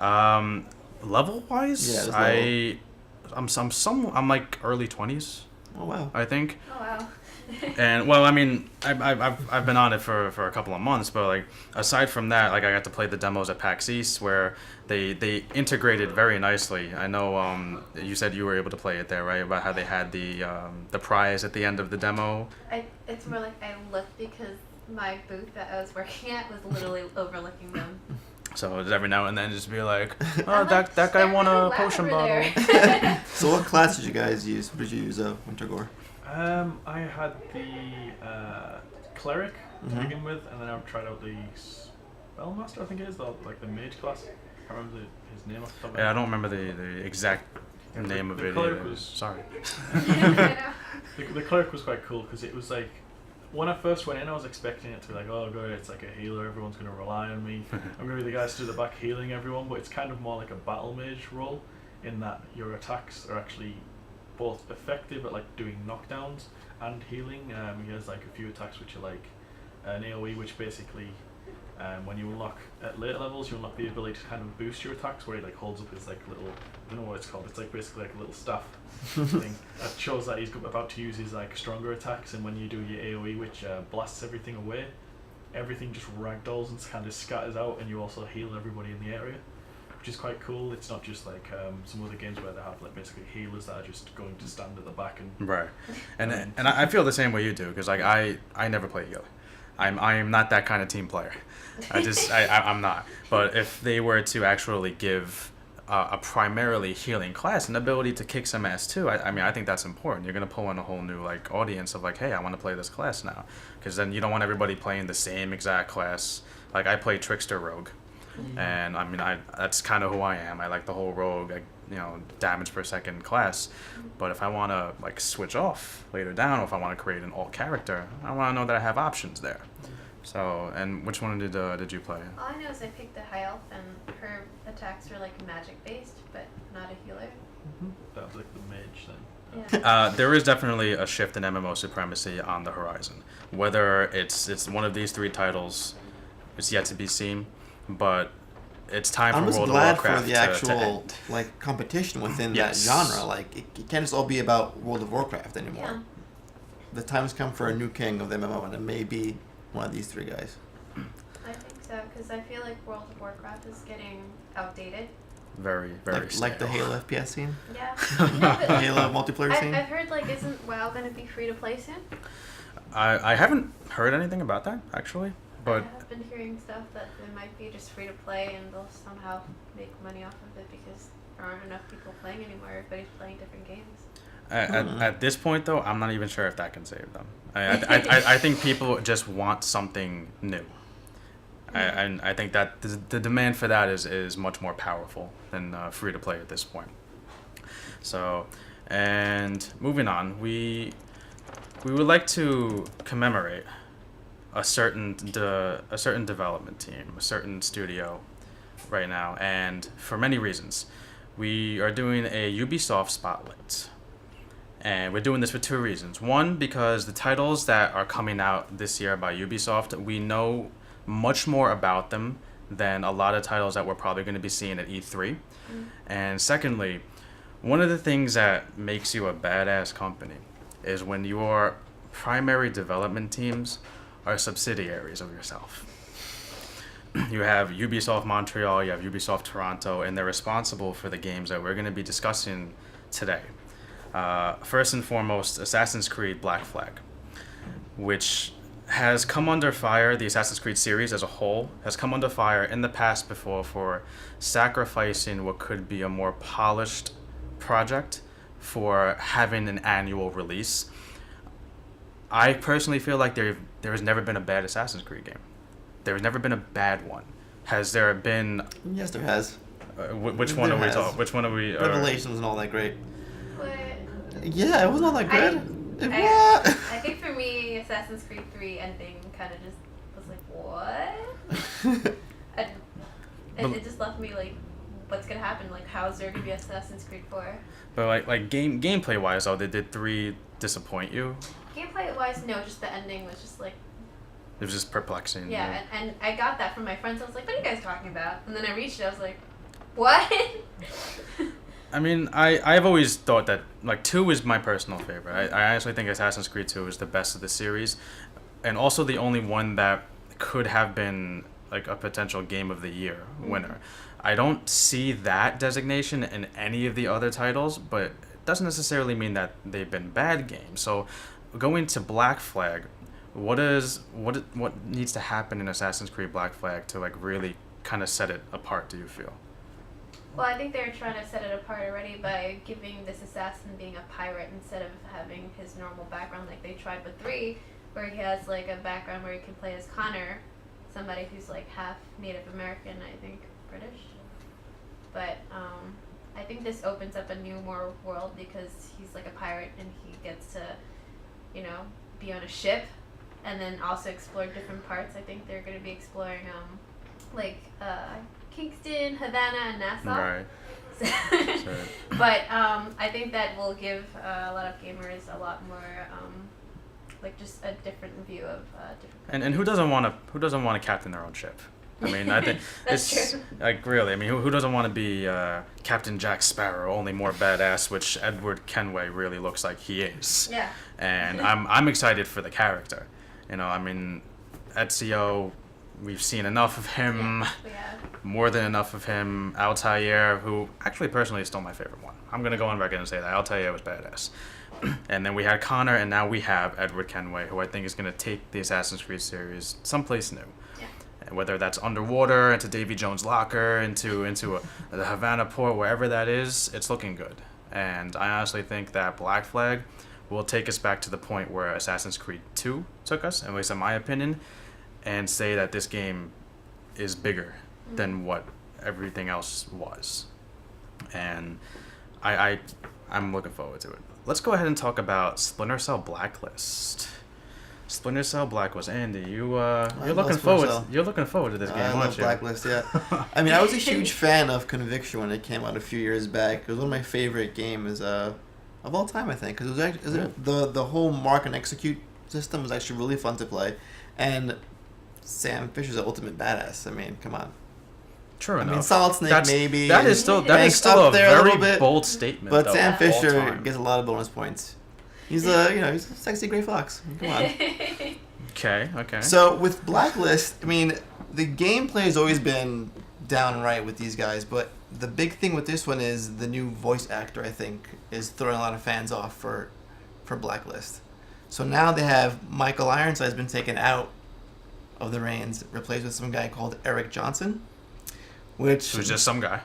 level wise, Yeah, there's I'm like early 20s, Oh wow. I think. Oh wow. And well, I mean, I've been on it for a couple of months, but like aside from that, like I got to play the demos at PAX East where they integrated very nicely. I know you said you were able to play it there, right? About how they had the prize at the end of the demo. It's more like I looked because my booth that I was working at was literally overlooking them. So just every now and then just be like, oh, I'm like, that guy "They're won really a loud potion over bottle. there." So what class did you guys use? What did you use? Wintergore. I had the cleric to Mhm. begin with, and then I've tried out the spellmaster. I think it is the mage class. I can't remember his name off the top of my Yeah, I head. don't remember the exact name of the it cleric either. was- Sorry. The cleric was quite cool because it was like when I first went in, I was expecting it to be like, oh god, it's like a healer. Everyone's gonna rely on me. I'm gonna be the guy stood at the back healing everyone. But it's kind of more like a battle mage role in that your attacks are actually both effective at like doing knockdowns and healing. He has like a few attacks which are like an AoE, which basically when you unlock at later levels, you unlock the ability to kind of boost your attacks, where he like holds up his like little, I don't know what it's called. It's like basically like a little staff thing that shows that he's about to use his like stronger attacks. And when you do your AoE, which blasts everything away, everything just ragdolls and kind of scatters out, and you also heal everybody in the area, which is quite cool. It's not just like some other games where they have like basically healers that are just going to stand at the back and Right, and I feel the same way you do because like I never play healer. I'm not that kind of team player. I'm not. But if they were to actually give a primarily healing class an ability to kick some ass too, I mean I think that's important. You're gonna pull in a whole new like audience of like, hey, I want to play this class now, because then you don't want everybody playing the same exact class. Like I play Trickster Rogue. And I mean, that's kind of who I am. I like the whole rogue, damage per second class. But if I want to like switch off later down, or if I want to create an alt character, I want to know that I have options there. So, and which one did you play? All I know is I picked a high elf, and her attacks are like magic based, but not a healer. that was like the mage then. Yeah. There is definitely a shift in MMO supremacy on the horizon. Whether it's one of these three titles, it's yet to be seen. But it's time I'm for just World of glad Warcraft for the to actual end. like competition within Yes. that genre. Like it can't just all be about World of Warcraft anymore. Yeah. The time's come for a new king of the MMO, and it may be one of these three guys. I think so, because I feel like World of Warcraft is getting outdated. Very, very Like the stale. Halo FPS scene, Yeah. No, but the Halo multiplayer scene. I've heard like, isn't WoW gonna be free to play soon? I haven't heard anything about that actually, but I've been hearing stuff that it might be just free to play, and they'll somehow make money off of it because there aren't enough people playing anymore. Everybody's playing different games. at this point though, I'm not even sure if that can save them. I think people just want something new. And I think that the demand for that is much more powerful than free to play at this point. So, and moving on, we would like to commemorate a certain development team, a certain studio right now, and for many reasons. We are doing a Ubisoft spotlight. And we're doing this for two reasons. One, because the titles that are coming out this year by Ubisoft, we know much more about them than a lot of titles that we're probably going to be seeing at E3. And secondly, one of the things that makes you a badass company is when your primary development teams are subsidiaries of yourself. You have Ubisoft Montreal, you have Ubisoft Toronto, and they're responsible for the games that we're going to be discussing today. First and foremost, Assassin's Creed Black Flag, which has come under fire, the Assassin's Creed series as a whole, has come under fire in the past before for sacrificing what could be a more polished project for having an annual release. I personally feel like there has never been a bad Assassin's Creed game. There has never been a bad one. Has there been? Yes, there has. Which one There are we has. talking? Which one are we? Revelation's not all that great. But Yeah, it wasn't all that I good. I think for me, Assassin's Creed 3 ending kind of just was like, what? It just left me like, what's gonna happen? Like, how is there gonna be Assassin's Creed 4? But like gameplay wise, though, did 3 disappoint you? Gameplay wise, no, just the ending was just like. It was just perplexing. Yeah, and I got that from my friends. I was like, what are you guys talking about? And then I reached it, I was like, what? I mean, I've always thought that, like, 2 is my personal favorite. I actually think Assassin's Creed 2 is the best of the series. And also the only one that could have been, like, a potential Game of the Year winner. I don't see that designation in any of the other titles, but it doesn't necessarily mean that they've been bad games. So, going to Black Flag, what needs to happen in Assassin's Creed Black Flag to, like, really kind of set it apart, do you feel? Well, I think they're trying to set it apart already by giving this assassin being a pirate instead of having his normal background like they tried with 3, where he has like a background where he can play as Connor, somebody who's like half Native American, I think British. But I think this opens up a new more world because he's like a pirate and he gets to, you know, be on a ship and then also explore different parts. I think they're going to be exploring Kingston, Havana, and Nassau. Right. Sure. But I think that will give a lot of gamers a lot more, like just a different view of different. And who doesn't want to captain their own ship? I mean, I think it's true. like really. I mean, who doesn't want to be Captain Jack Sparrow, only more badass, which Edward Kenway really looks like he is. Yeah. And I'm excited for the character. You know, I mean, Ezio, we've seen enough of him. Yeah. More than enough of him. Altair, who actually personally is still my favorite one. I'm gonna go on record and say that Altair was badass. And then we had Connor, and now we have Edward Kenway, who I think is gonna take the Assassin's Creed series someplace new. Yeah. And whether that's underwater, into Davy Jones' locker, into the Havana port, wherever that is, it's looking good. And I honestly think that Black Flag will take us back to the point where Assassin's Creed 2 took us, at least in my opinion, and say that this game is bigger than what everything else was. And I'm looking forward to it. Let's go ahead and talk about Splinter Cell Blacklist. Splinter Cell Blacklist. Andy, you're looking forward to this game, I aren't love you? Blacklist, yeah. I mean, I was a huge fan of Conviction when it came out a few years back. It was one of my favorite games of all time, I think, because it was actually the whole mark and execute system was actually really fun to play, and Sam Fisher's the ultimate badass. I mean, come on. True enough. I mean, Solid Snake maybe. That is still up a there a little very bit, bold statement. But though, Sam all Fisher time. gets a lot of bonus points. He's he's a sexy gray fox. Come on. Okay. So with Blacklist, I mean, the gameplay has always been downright with these guys, but the big thing with this one is the new voice actor, I think, is throwing a lot of fans off for Blacklist. So now they have Michael Ironside has been taken out of the reins, replaced with some guy called Eric Johnson, which was just some guy.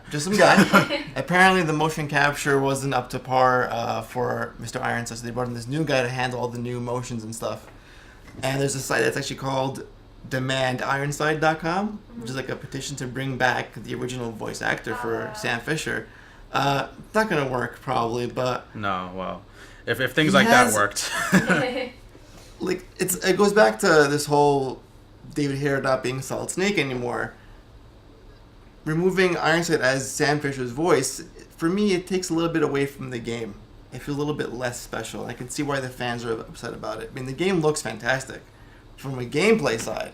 Apparently the motion capture wasn't up to par for Mr. Ironside, so they brought in this new guy to handle all the new motions and stuff. And there's a site that's actually called demandironside.com, which is like a petition to bring back the original voice actor for Sam Fisher. Not going to work probably, but No, well, if things like that worked. like it goes back to this whole David Hare not being Solid Snake anymore. Removing Ironside as Sam Fisher's voice, for me, it takes a little bit away from the game. It feels a little bit less special. I can see why the fans are upset about it. I mean, the game looks fantastic from a gameplay side,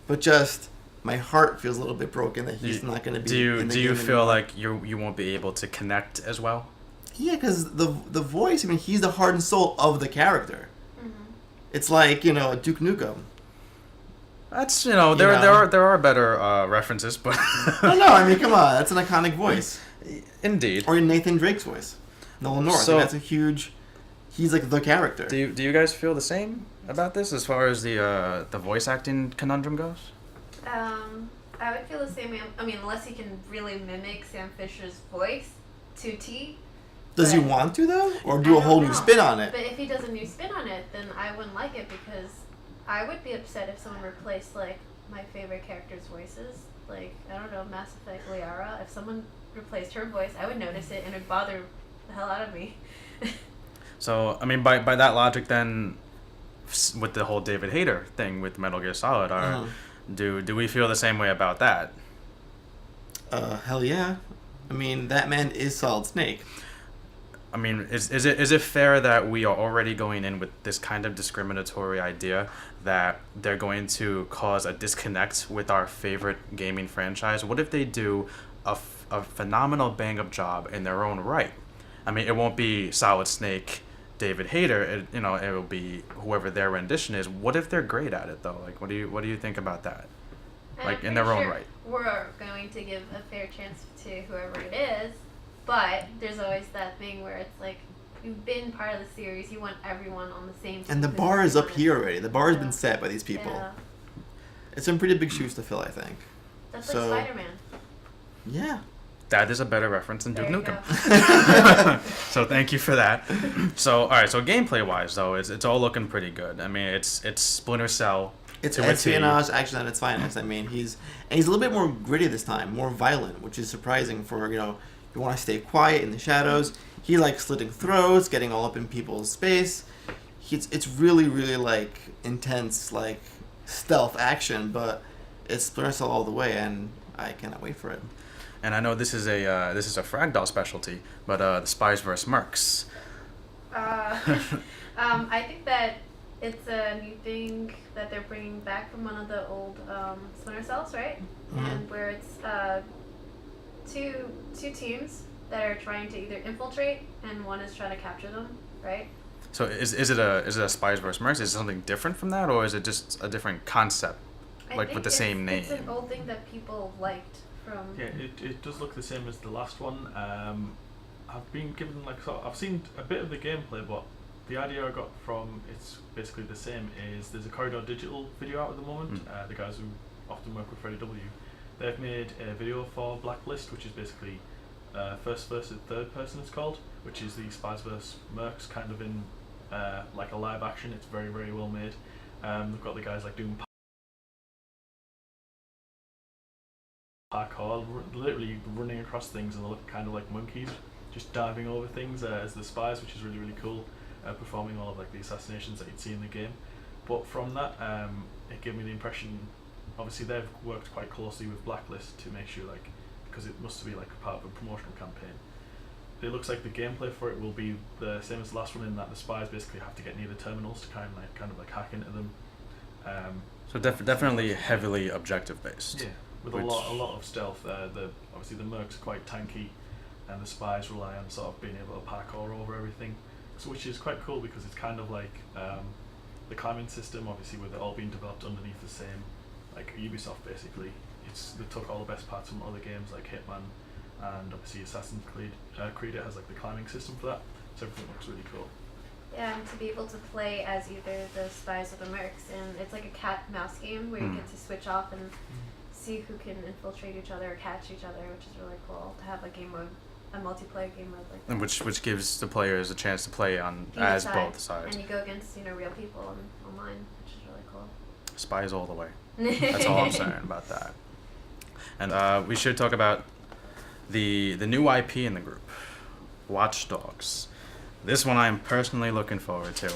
but just my heart feels a little bit broken that he's not going to be. Do you feel like you won't be able to connect as well? Yeah, because the voice. I mean, he's the heart and soul of the character. It's like Duke Nukem. That's there are better references, but no. I mean, come on, that's an iconic voice. Indeed. Or Nathan Drake's voice, Nolan North. So, that's a huge. He's like the character. Do you guys feel the same about this as far as the voice acting conundrum goes? I would feel the same way. I mean, unless he can really mimic Sam Fisher's voice to T. Does he want to though, or do a whole new spin on it? But if he does a new spin on it, then I wouldn't like it because I would be upset if someone replaced like my favorite character's voices. Like, I don't know, Mass Effect Liara. If someone replaced her voice, I would notice it and it would bother the hell out of me. So I mean, by that logic, then, with the whole David Hayter thing with Metal Gear Solid, do we feel the same way about that? Hell yeah. I mean, that man is Solid Snake. I mean, is it fair that we are already going in with this kind of discriminatory idea that they're going to cause a disconnect with our favorite gaming franchise? What if they do a phenomenal bang-up job in their own right? I mean, it won't be Solid Snake, David Hayter. It will be whoever their rendition is. What if they're great at it though? Like, what do you think about that? Like, in their own right. We're going to give a fair chance to whoever it is. But there's always that thing where it's like, you've been part of the series, you want everyone on the same team. And the bar is up here already. The bar has been set by these people. Yeah. It's some pretty big shoes to fill, I think. That's like Spider-Man. Yeah. That is a better reference than Duke There you Nukem. So thank you for that. So, alright, so gameplay-wise, though, it's all looking pretty good. I mean, it's Splinter Cell. It's espionage action at its finest. I mean, he's a little bit more gritty this time, more violent, which is surprising for, you want to stay quiet in the shadows. He likes slitting throats, getting all up in people's space. It's really, really, like, intense, like, stealth action, but it's Splinter Cell all the way, and I cannot wait for it. And I know this is a Frag Doll specialty, but the Spies vs. Mercs. I think that it's a new thing that they're bringing back from one of the old Splinter Cells, right? Mm-hmm. And where it's two teams that are trying to either infiltrate and one is trying to capture them, right? So is it a Spies vs. Mercs? Is it something different from that, or is it just a different concept, like with the same name? It's an old thing that people liked from. Yeah, it does look the same as the last one. I've been given I've seen a bit of the gameplay, but the idea I got from it's basically the same. Is there's a Corridor Digital video out at the moment. The guys who often work with Freddie W. They've made a video for Blacklist, which is basically first versus third person it's called, which is the Spies vs. Mercs kind of in like a live action. It's very, very well made. They've got the guys like doing parkour, literally running across things, and they look kind of like monkeys, just diving over things as the spies, which is really, really cool. Performing all of like the assassinations that you'd see in the game. But from that, it gave me the impression. Obviously, they've worked quite closely with Blacklist to make sure, like, because it must be like part of a promotional campaign. It looks like the gameplay for it will be the same as the last one, in that the spies basically have to get near the terminals to kind of hack into them. So definitely heavily objective based. Yeah, with a lot of stealth. Obviously the mercs are quite tanky, and the spies rely on sort of being able to parkour over everything. So, which is quite cool because it's kind of like the climbing system, obviously, with it all being developed underneath the same, like Ubisoft basically. They took all the best parts from other games like Hitman and obviously Assassin's Creed. It has like the climbing system for that, so everything looks really cool. Yeah, and to be able to play as either the spies or the mercs, and it's like a cat-mouse game where you get to switch off and see who can infiltrate each other or catch each other, which is really cool to have a game mode, a multiplayer game mode like that. And which gives the players a chance to play on as both sides. And you go against real people online, which is really cool. Spies all the way. That's all I'm saying about that. And we should talk about the new IP in the group, Watch Dogs. This one I am personally looking forward to,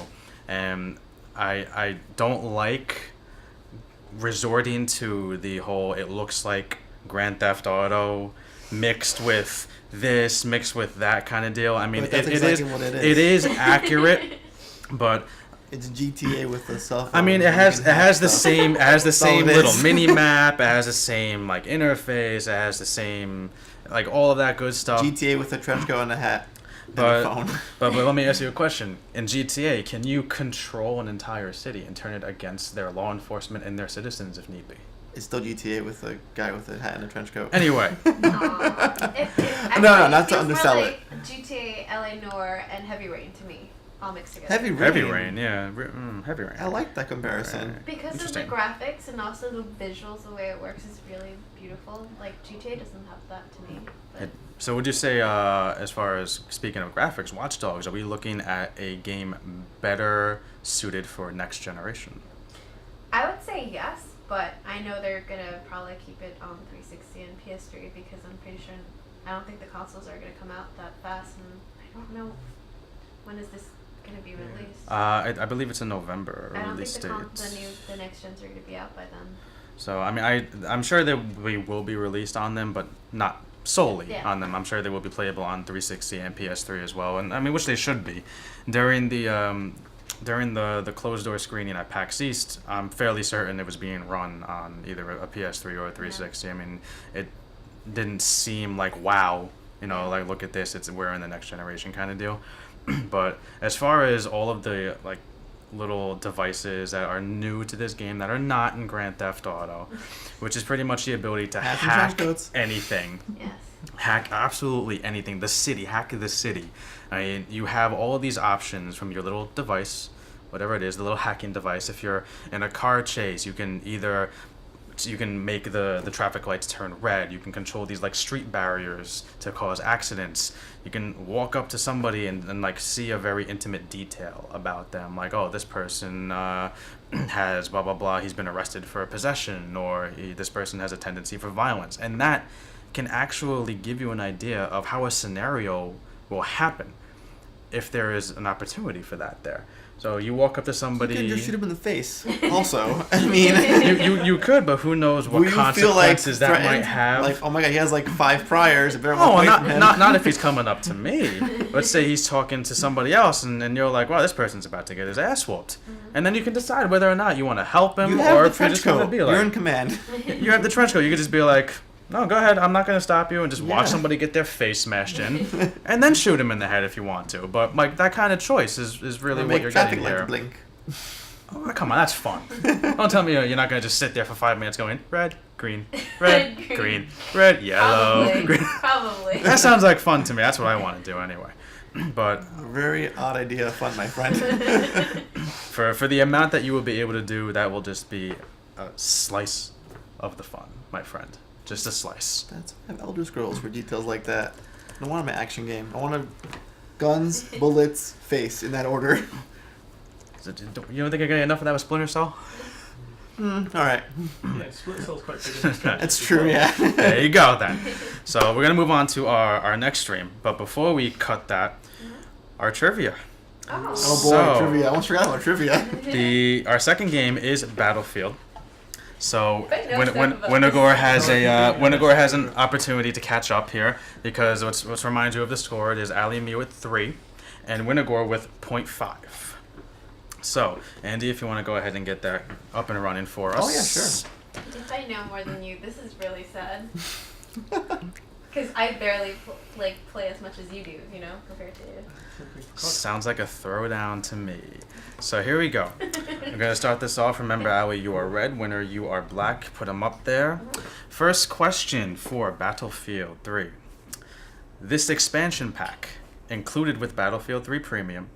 and I don't like resorting to the whole it looks like Grand Theft Auto mixed with this, mixed with that kind of deal. I mean, it is accurate, but it's GTA with the cell phone. I mean, it has the same little mini map. It has the same like interface. It has the same like all of that good stuff. GTA with a trench coat and a hat. But let me ask you a question. In GTA, can you control an entire city and turn it against their law enforcement and their citizens if need be? It's still GTA with a guy with a hat and a trench coat. Anyway. No, not to undersell it. GTA, LA Noire, and Heavy Rain to me, all mixed together. Heavy Rain, yeah. Heavy Rain. I like that comparison. Because of the graphics and also the visuals, the way it works is really beautiful. Like, GTA doesn't have that to me. So would you say, as far as speaking of graphics, Watch Dogs, are we looking at a game better suited for next generation? I would say yes, but I know they're going to probably keep it on 360 and PS3 because I'm pretty sure, I don't think the consoles are going to come out that fast, and I don't know, when is this going to be released? I believe it's in November. I don't Release think date. the next gens are going to be out by then. So I mean, I'm sure they will be released on them, but not solely on them. I'm sure they will be playable on 360 and PS3 as well, and I mean, which they should be. During the closed door screening at PAX East, I'm fairly certain it was being run on either a PS3 or a 360. I mean, it didn't seem like wow, like look at this, we're in the next generation kind of deal. But as far as all of the like little devices that are new to this game that are not in Grand Theft Auto, which is pretty much the ability to hack anything. Yes. Hack absolutely anything. Hack the city. I mean, you have all of these options from your little device, whatever it is, the little hacking device. If you're in a car chase, you can make the traffic lights turn red. You can control these like street barriers to cause accidents. You can walk up to somebody and like see a very intimate detail about them, like, oh, this person has blah blah blah, he's been arrested for possession, or this person has a tendency for violence, and that can actually give you an idea of how a scenario will happen if there is an opportunity for that there. So you walk up to somebody. You could just shoot him in the face. Also, I mean, you could, but who knows what consequences that might have? Like, oh my god, he has like 5 priors. Not if he's coming up to me. Let's say he's talking to somebody else, and you're like, wow, this person's about to get his ass whooped, and then you can decide whether or not you want to help him or if you're just going to be like, you're in command. You have the trench coat. You could just be like, no, go ahead. I'm not going to stop you, and just watch somebody get their face smashed in, and then shoot him in the head if you want to. But like that kind of choice is really what you're getting here. Blink. Oh, come on, that's fun. Don't tell me you're not going to just sit there for 5 minutes going red, green, red, green, red, yellow, Probably. green. Probably. That sounds like fun to me. That's what I want to do anyway. But very odd idea of fun, my friend. for the amount that you will be able to do, that will just be a slice of the fun, my friend. Just a slice. I have Elder Scrolls for details like that. I don't want an action game. I want guns, bullets, face in that order. You don't think I got enough of that with Splinter Cell? All right. Yeah, Splinter Cell's quite big. That's true, yeah. There you go, then. So we're going to move on to our next stream. But before we cut that, our trivia. Oh boy, So, trivia. I almost forgot about trivia. Our second game is Battlefield. So Wintergore Wintergore has an opportunity to catch up here, because what's remind you of the score, it is Alymew with 3 and Wintergore with 0.5. So Andy, if you want to go ahead and get that up and running for us. Oh yeah, sure. If I know more than you, this is really sad. Because I barely play as much as you do, compared to you. Sounds like a throwdown to me. So here we go. We're going to start this off. Remember, Allie, you are red. Winner, you are black. Put them up there. First question for Battlefield 3. This expansion pack, included with Battlefield 3 Premium,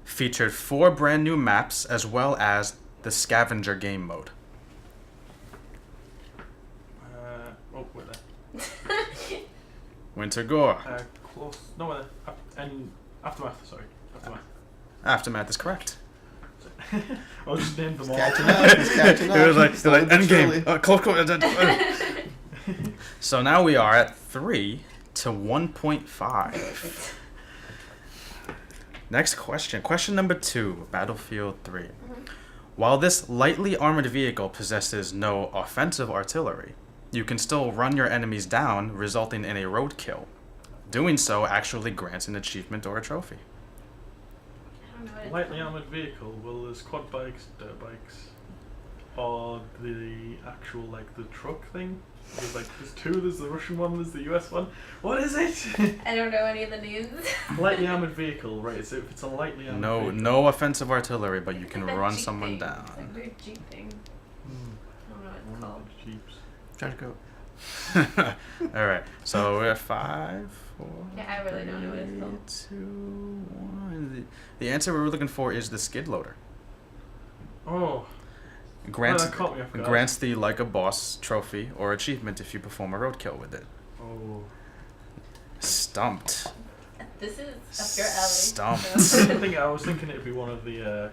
featured 4 brand new maps as well as the scavenger game mode. Wait there. Wintergore. Close. No, and Aftermath, sorry. Aftermath is correct. I'll just name them all. He's catching up. It was like Endgame. endgame. Close. So now we are at 3 to 1.5. Next question. Question number 2, Battlefield 3. While this lightly armored vehicle possesses no offensive artillery, you can still run your enemies down, resulting in a roadkill. Doing so actually grants an achievement or a trophy. I don't know what Lightly armored vehicle, well, there's quad bikes, dirt bikes, or the actual, the truck thing. There's 2, there's the Russian one, there's the US one. What is it? I don't know any of the names. Lightly armored vehicle, right, so if it's a lightly armored vehicle. No offensive artillery, but you can run Jeep someone thing. down. It's like weird Jeep thing. I don't know what it's called. Jeeps. Trench coat. Alright, so we're at 5, 4, Yeah, I really don't know what it's called. 2, 1. The answer we're looking for is the skid loader. Oh. Grants, that caught me off guard. grants the Like a Boss trophy or achievement if you perform a roadkill with it. Oh. Stumped. This is up your alley. Stumped. I was thinking it'd be one of the,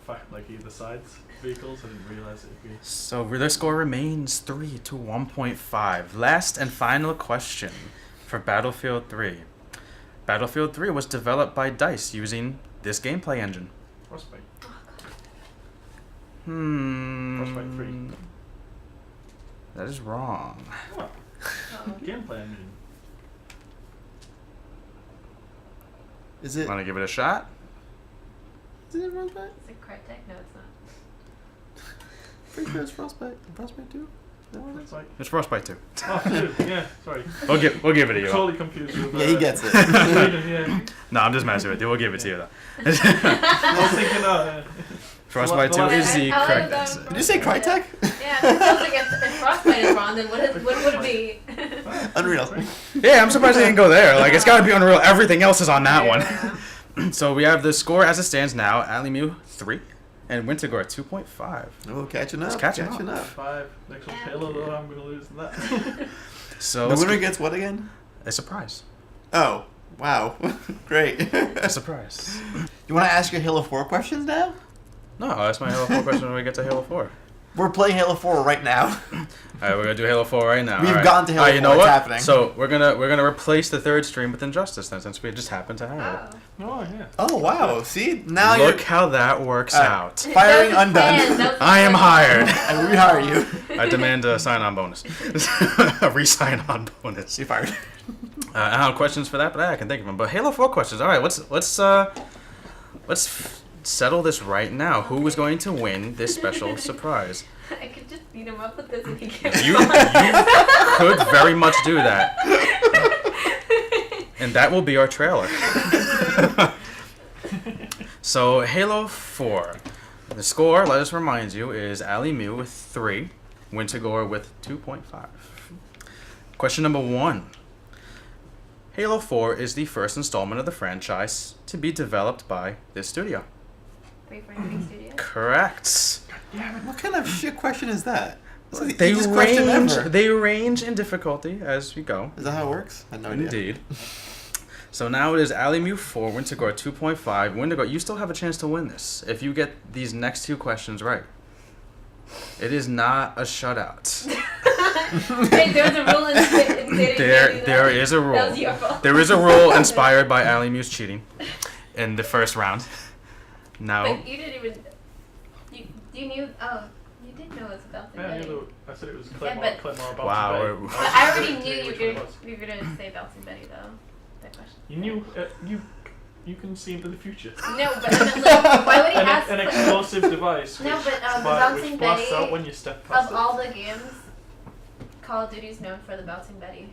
either sides vehicles. I didn't realize it'd be. So the score remains 3 to 1.5. Last and final question for Battlefield 3. Battlefield 3 was developed by DICE using this gameplay engine. Frostbite. Frostbite 3. That is wrong. What? Gameplay engine. Is it? Want to give it a shot? Is it Frostbite? Is it Crytek? No, it's not. Pretty sure it's Frostbite. Frostbite 2? Frostbite. It's Frostbite 2. Oh, 2. Yeah, sorry. We'll give it to you. Totally confused with Yeah, he gets it. Sweden, yeah. No, I'm just messing with you. We'll give it to you though. I was thinking, Frostbite 2 the is the I correct like answer. Did you say Crytek? Yeah, it sounds like if Frostbite is wrong, then what would it be? Unreal. Yeah, I'm surprised they didn't go there. Like, it's got to be Unreal. Everything else is on that Yeah. one. So we have the score as it stands now. Alymew 3 and Wintergore 2.5. Oh, catching up. It's catching up. 5. Next one's Halo, though. I'm going to lose that. So The winner gets what again? a surprise. Oh, wow. Great. A surprise. You want to ask your Halo 4 questions now? No, that's my Halo 4 question when we get to Halo 4. We're playing Halo 4 right now. Alright, we're gonna do Halo 4 right now. We've Alright. gotten to Halo Alright, you know 4, it's what? happening. So we're gonna replace the third stream with Injustice then, since we just happen to have it. Oh. Oh, yeah. Oh, wow. See? Now Look you're how that works out. firing That was his plan. undone. That was his I am plan. hired. I rehire you. I demand a sign-on bonus. A re-sign-on bonus. You fired. I don't have questions for that, but I can think of them. But Halo 4 questions. All right, let's settle this right now. Who is going to win this special surprise? I could just beat him up with this if he gave You could very much do that, and that will be our trailer. So Halo 4, the score, let us remind you, is Alymew with 3, Wintergore with 2.5. Question number 1. Halo 4 is the first installment of the franchise to be developed by this studio. 343 Studios. Correct. What kind of shit question is that? This is the They easiest question range, ever. they range in difficulty as we go. Is that how it works? I had no idea. Indeed. So now it is Alymew 4, Wintergore 2.5. Wintergore, you still have a chance to win this if you get these next 2 questions right. It is not a shutout. Hey, there's a rule in There is a rule. That was your fault. There is a rule inspired by Alymew's cheating in the first round. Now, But you didn't even. You knew. Oh, you did know it was about the Yeah, Betty. I said it was Claymore, but- Claymore about Wow, to we're- But I already knew Yeah, you which were one it gonna, was. you were gonna say Bouncing Betty though. That question. You knew, you can see into the future. No, but like, why would he ask? An explosive device No, which, but, the which Bouncing blasts Betty out when you step past Of it. all the games, Call of Duty's known for the Bouncing Betty.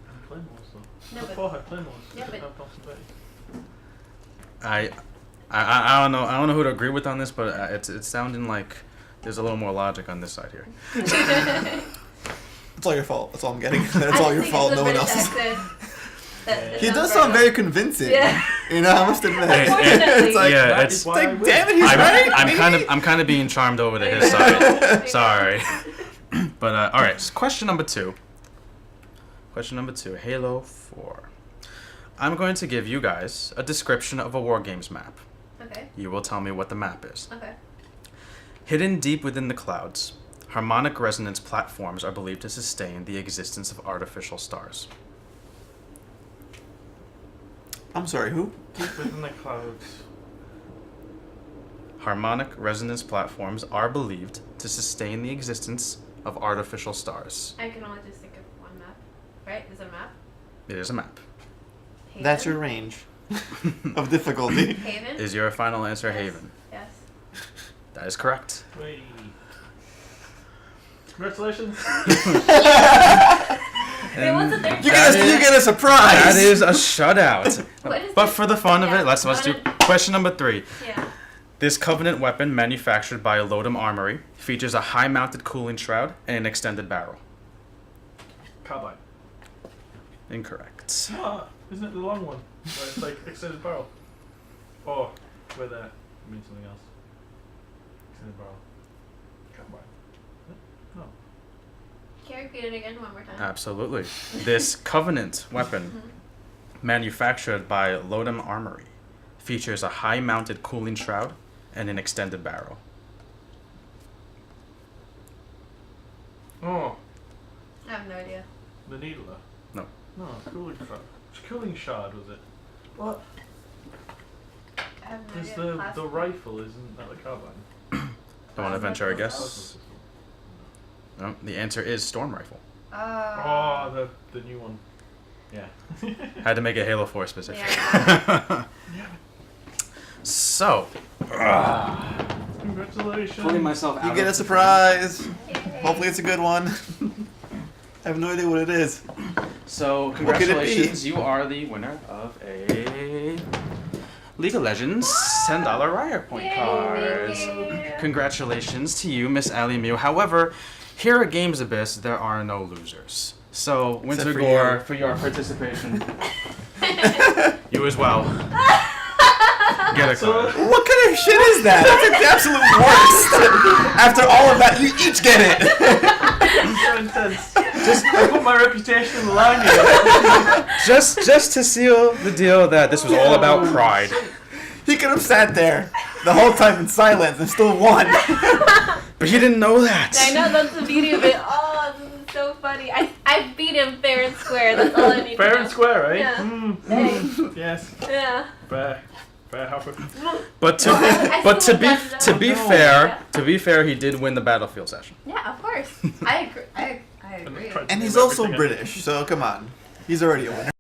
And Claymores though. No, The but- 4 had Claymores. Yeah, It didn't but- have Bouncing Betty. I don't know. I don't know who to agree with on this, but it's sounding like there's a little more logic on this side here. It's all your fault. That's all I'm getting. That's all your fault. No one else's. He does sound very convincing. Yeah. You know, I must admit. Unfortunately. It's like, Yeah, That it's is why I like win. damn it, he's right. I'm kind of being charmed over to his side. Sorry. But all right. So question number 2. Question number 2. Halo 4. I'm going to give you guys a description of a War Games map. Okay. You will tell me what the map is. Okay. Hidden deep within the clouds, harmonic resonance platforms are believed to sustain the existence of artificial stars. I'm sorry, who? Deep within the clouds. Harmonic resonance platforms are believed to sustain the existence of artificial stars. I can only just think of one map. Right? Is it a map? It is a map. Haven? That's your range of difficulty. Haven? Is your final answer Yes. Haven? Yes. That is correct. Whee. Congratulations. Wait, what's the third You That get, is- you get a surprise. That is a shutout. What is But this? for the fun of Yeah, it, let's do wanna- question number 3. Yeah. This Covenant weapon, manufactured by Lodum Armory, features a high-mounted cooling shroud and an extended barrel. Carbine. Incorrect. Ah, isn't it the long one? Where it's like extended barrel. Or where there I mean something else. Extended barrel. Carbine. No. Can you repeat it again one more time? Absolutely. This Covenant weapon, manufactured by Lodum Armory, features a high-mounted cooling shroud and an extended barrel. Oh, I have no idea. the needler. No. No, cooling shard. Cooling shard was it? What? have no There's idea. the Classic. rifle, isn't that the carbine? Don't want to venture a guess. Plasma pistol. No, the answer is storm rifle. Oh, the new one. Yeah. Had to make it Halo 4 specific. Yeah. So, Congratulations. Pulling myself out. You get a of the surprise. Yay. Hopefully it's a good one. I have no idea what it is. so What could it be? congratulations, you are the winner of a League of Legends $10 Riot Point Yay, cards. thank you. Congratulations to you, Miss Alymew. However, here at Games Abyss, there are no losers. So, Except for Wintergore, you. for your participation, you as well. Get a So- card. What kind of shit is that? That's the absolute worst. After all of that, you each get it. So intense. I put my reputation in the line here. Just to seal the deal that this was all about pride. He could have sat there the whole time in silence and still won. But he didn't know that. I know, that's the beauty of it. Oh, this is so funny. I beat him fair and square. That's all I need Fair to know. and square, right? Yeah. Mm. Yes. Yeah. Fair. Fair. Halfway. But to I but still to be would've done to that. be No. fair, to be fair, he did win the battlefield session. Yeah, of course. I agree. I agree. tried to And do he's also everything I- British, so come on. He's already a winner.